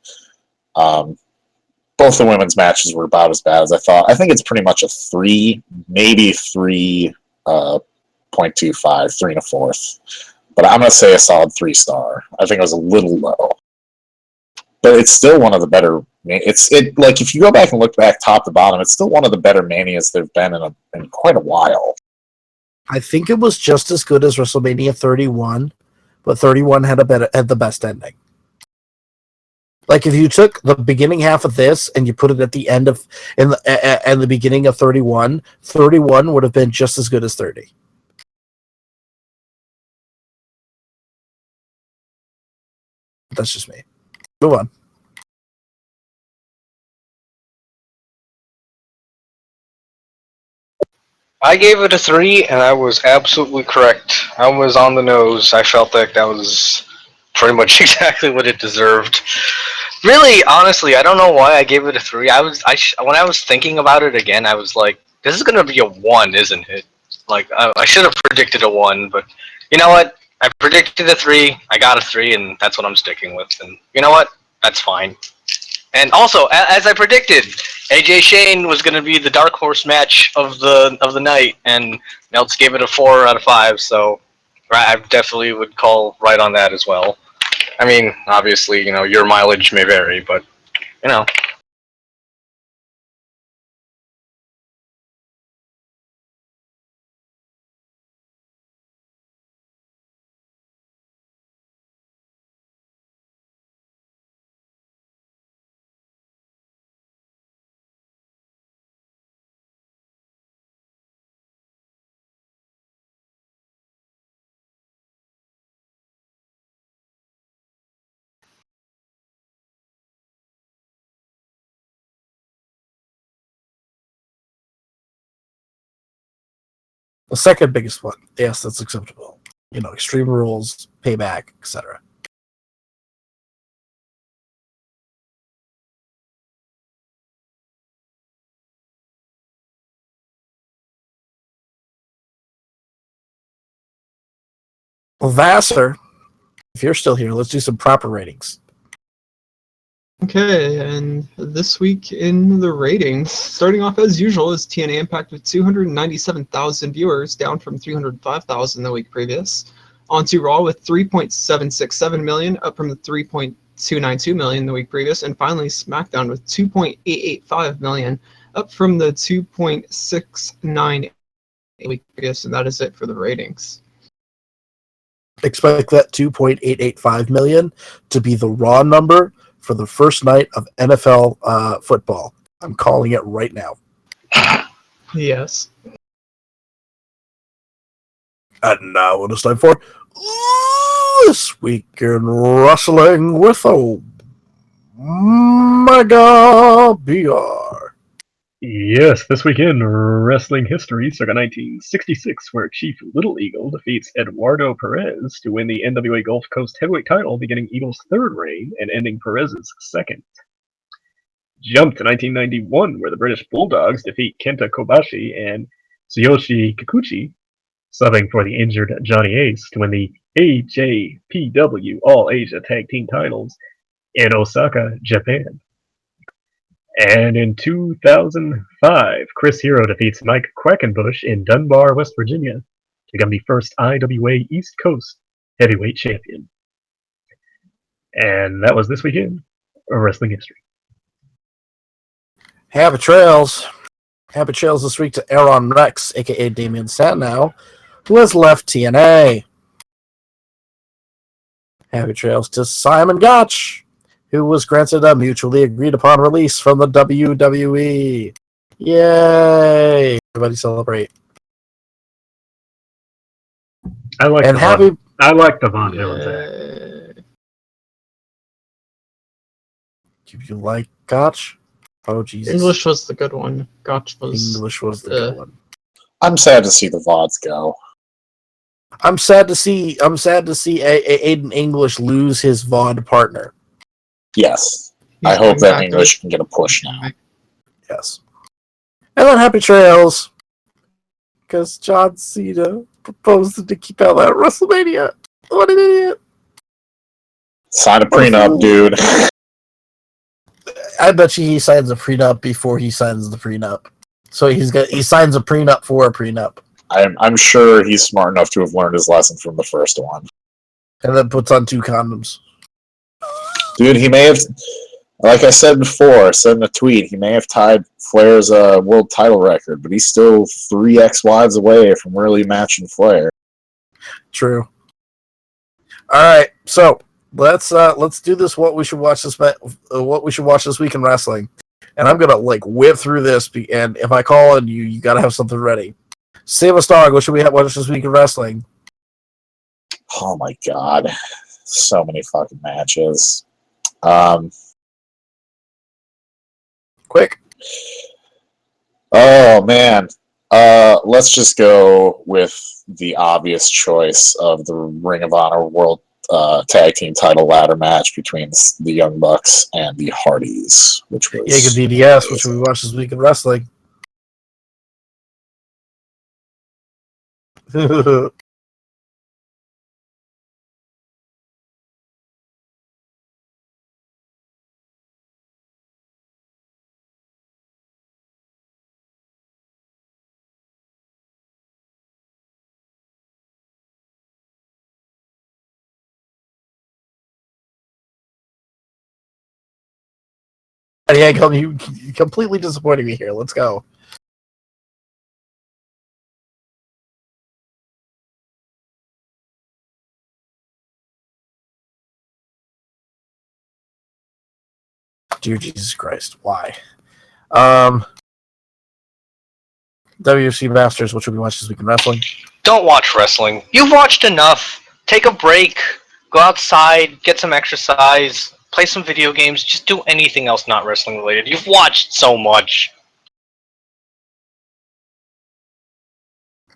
Both the women's matches were about as bad as I thought. I think it's pretty much a 3, maybe 3.25, 3 and a fourth. But I'm going to say a solid 3-star. I think it was a little low. But it's still one of the better. If you go back and look back top to bottom, it's still one of the better manias there've been in quite a while. I think it was just as good as WrestleMania 31, but 31 had the best ending. Like if you took the beginning half of this and you put it at the end of and the beginning of 31, 31 would have been just as good as 30. That's just me. Move on. I gave it a 3, and I was absolutely correct. I was on the nose. I felt like that was pretty much exactly what it deserved. Really, honestly, I don't know why I gave it a 3. When I was thinking about it again, I was like, this is gonna be a 1, isn't it? I should have predicted a 1, but you know what? I predicted a 3. I got a 3, and that's what I'm sticking with. And you know what? That's fine. And also, as I predicted, AJ Shane was going to be the dark horse match of the night, and Meltz gave it a 4 out of 5. So I definitely would call right on that as well. I mean, obviously, your mileage may vary, but you know. The second biggest one. Yes, that's acceptable. Extreme Rules, Payback, etc. Well, Vassar, if you're still here, let's do some proper ratings. Okay, and this week in the ratings, starting off as usual is TNA Impact with 297,000 viewers, down from 305,000 the week previous. On to Raw with 3.767 million, up from the 3.292 million the week previous. And finally, SmackDown with 2.885 million, up from the 2.698 the week previous. And that is it for the ratings. Expect that 2.885 million to be the Raw number for the first night of NFL football. I'm calling it right now. Yes. And now it is time for This Week in Wrestling with Omega BR. Yes, this weekend, wrestling history, circa 1966, where Chief Little Eagle defeats Eduardo Perez to win the NWA Gulf Coast Heavyweight title, beginning Eagle's third reign and ending Perez's second. Jump to 1991, where the British Bulldogs defeat Kenta Kobashi and Tsuyoshi Kikuchi, subbing for the injured Johnny Ace to win the AJPW All Asia Tag Team titles in Osaka, Japan. And in 2005, Chris Hero defeats Mike Quackenbush in Dunbar, West Virginia, to become the first IWA East Coast Heavyweight Champion. And that was this weekend of wrestling history. Happy trails. Happy trails this week to Aaron Rex, a.k.a. Damian Sandow, who has left TNA. Happy trails to Simon Gotch, who was granted a mutually agreed upon release from the WWE. Yay! Everybody celebrate. I like And the happy. Von Villains act. Do you like Gotch? Oh Jesus! English was the good one. Gotch was. English was the good one. I'm sad to see the VODs go. I'm sad to see Aiden English lose his VOD partner. Yes. He's I hope going that back English can get a push now. Yes. And then happy trails, because John Cena proposed to keep out at WrestleMania. What an idiot! Sign a prenup, dude. I bet you he signs a prenup before he signs the prenup. So he signs a prenup for a prenup. I'm sure he's smart enough to have learned his lesson from the first one. And then puts on 2 condoms. Dude, he may have, like I said before, I said in a tweet, he may have tied Flair's world title record, but he's still 3 ex-wives away from really matching Flair. True. All right, so let's do this. What we should watch this week in wrestling, and I'm gonna whip through this. And if I call on you, you gotta have something ready. Save us, dog. What should we watch this week in wrestling? Oh my god, so many fucking matches. Quick. Oh man, let's just go with the obvious choice of the Ring of Honor World Tag Team Title ladder match between the Young Bucks and the Hardys, which was Jacob DDS, which we watched this week in wrestling. Yeah, you completely disappointing me here. Let's go. Dear Jesus Christ, why? WFC Masters, what should we watch this week in wrestling? Don't watch wrestling. You've watched enough. Take a break. Go outside. Get some exercise. Play some video games. Just do anything else not wrestling related. You've watched so much.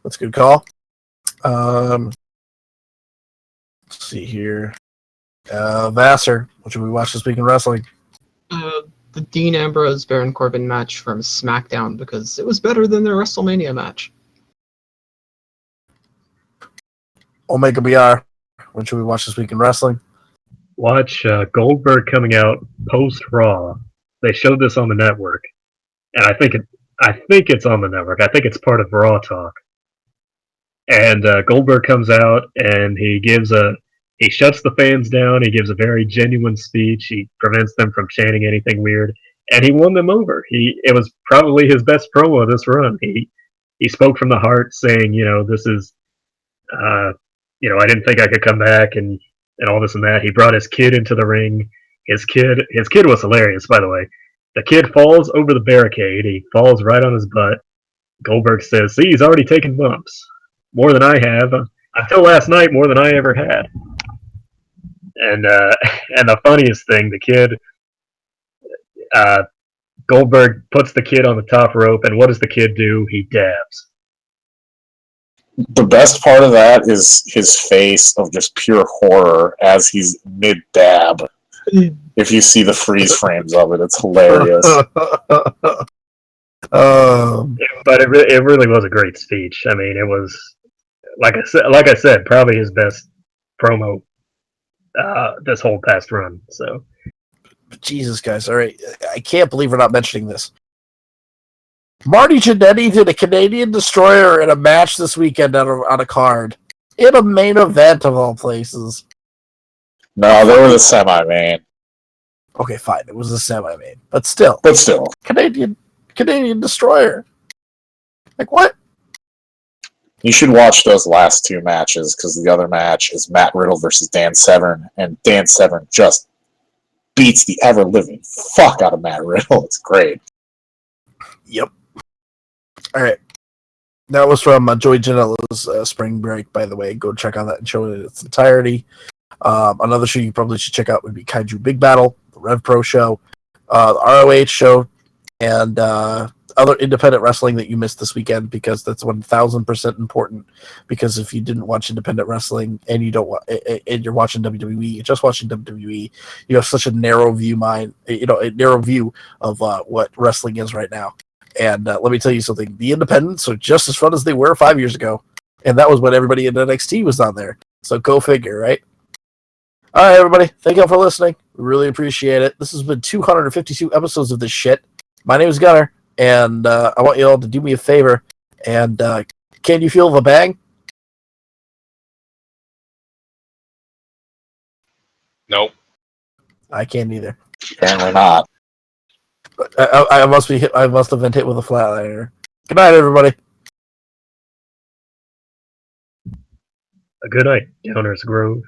That's a good call. Let's see here. Vassar, what should we watch this week in wrestling? The Dean Ambrose Baron Corbin match from SmackDown, because it was better than their WrestleMania match. Omega BR, what should we watch this week in wrestling? watch Goldberg coming out post Raw. They showed this on the network, and I think it's on the network. I think it's part of Raw Talk. And Goldberg comes out and he shuts the fans down. He gives a very genuine speech. He prevents them from chanting anything weird, and he won them over. It was probably his best promo of this run. He spoke from the heart, saying, this is, I didn't think I could come back, and all this and that. He brought his kid into the ring. His kid was hilarious, by the way. The kid falls over the barricade. He falls right on his butt. Goldberg says, "See, he's already taken bumps. More than I have. Until last night, more than I ever had." And and the funniest thing, the kid, Goldberg puts the kid on the top rope, and what does the kid do? He dabs. The best part of that is his face of just pure horror as he's mid-dab. If you see the freeze frames of it, it's hilarious. But it really was a great speech. I mean, it was like I said, probably his best promo this whole past run. So, Jesus, guys! All right, I can't believe we're not mentioning this. Marty Jannetty did a Canadian Destroyer in a match this weekend on a card in a main event of all places. No, they were the semi-main. Okay, fine, it was a semi-main, but still, Canadian Destroyer. Like what? You should watch those last two matches because the other match is Matt Riddle versus Dan Severn, and Dan Severn just beats the ever-living fuck out of Matt Riddle. It's great. Yep. All right. That was from Joey Janela's Spring Break, by the way. Go check out that and show it in its entirety. Another show you probably should check out would be Kaiju Big Battle, the Rev Pro show, the ROH show, and other independent wrestling that you missed this weekend, because that's 1,000% important. Because if you didn't watch independent wrestling and you don't and you're watching WWE, you're just watching WWE, you have such a narrow view a narrow view of what wrestling is right now. And let me tell you something: the independents are just as fun as they were 5 years ago, and that was when everybody in NXT was on there. So go figure, right? All right, everybody. Thank you all for listening. We really appreciate it. This has been 252 episodes of this shit. My name is Gunnar, and I want you all to do me a favor. And can you feel the bang? Nope. I can't either. Apparently not. I must have been hit with a flatliner. Good night, everybody. A good night, Downers Grove.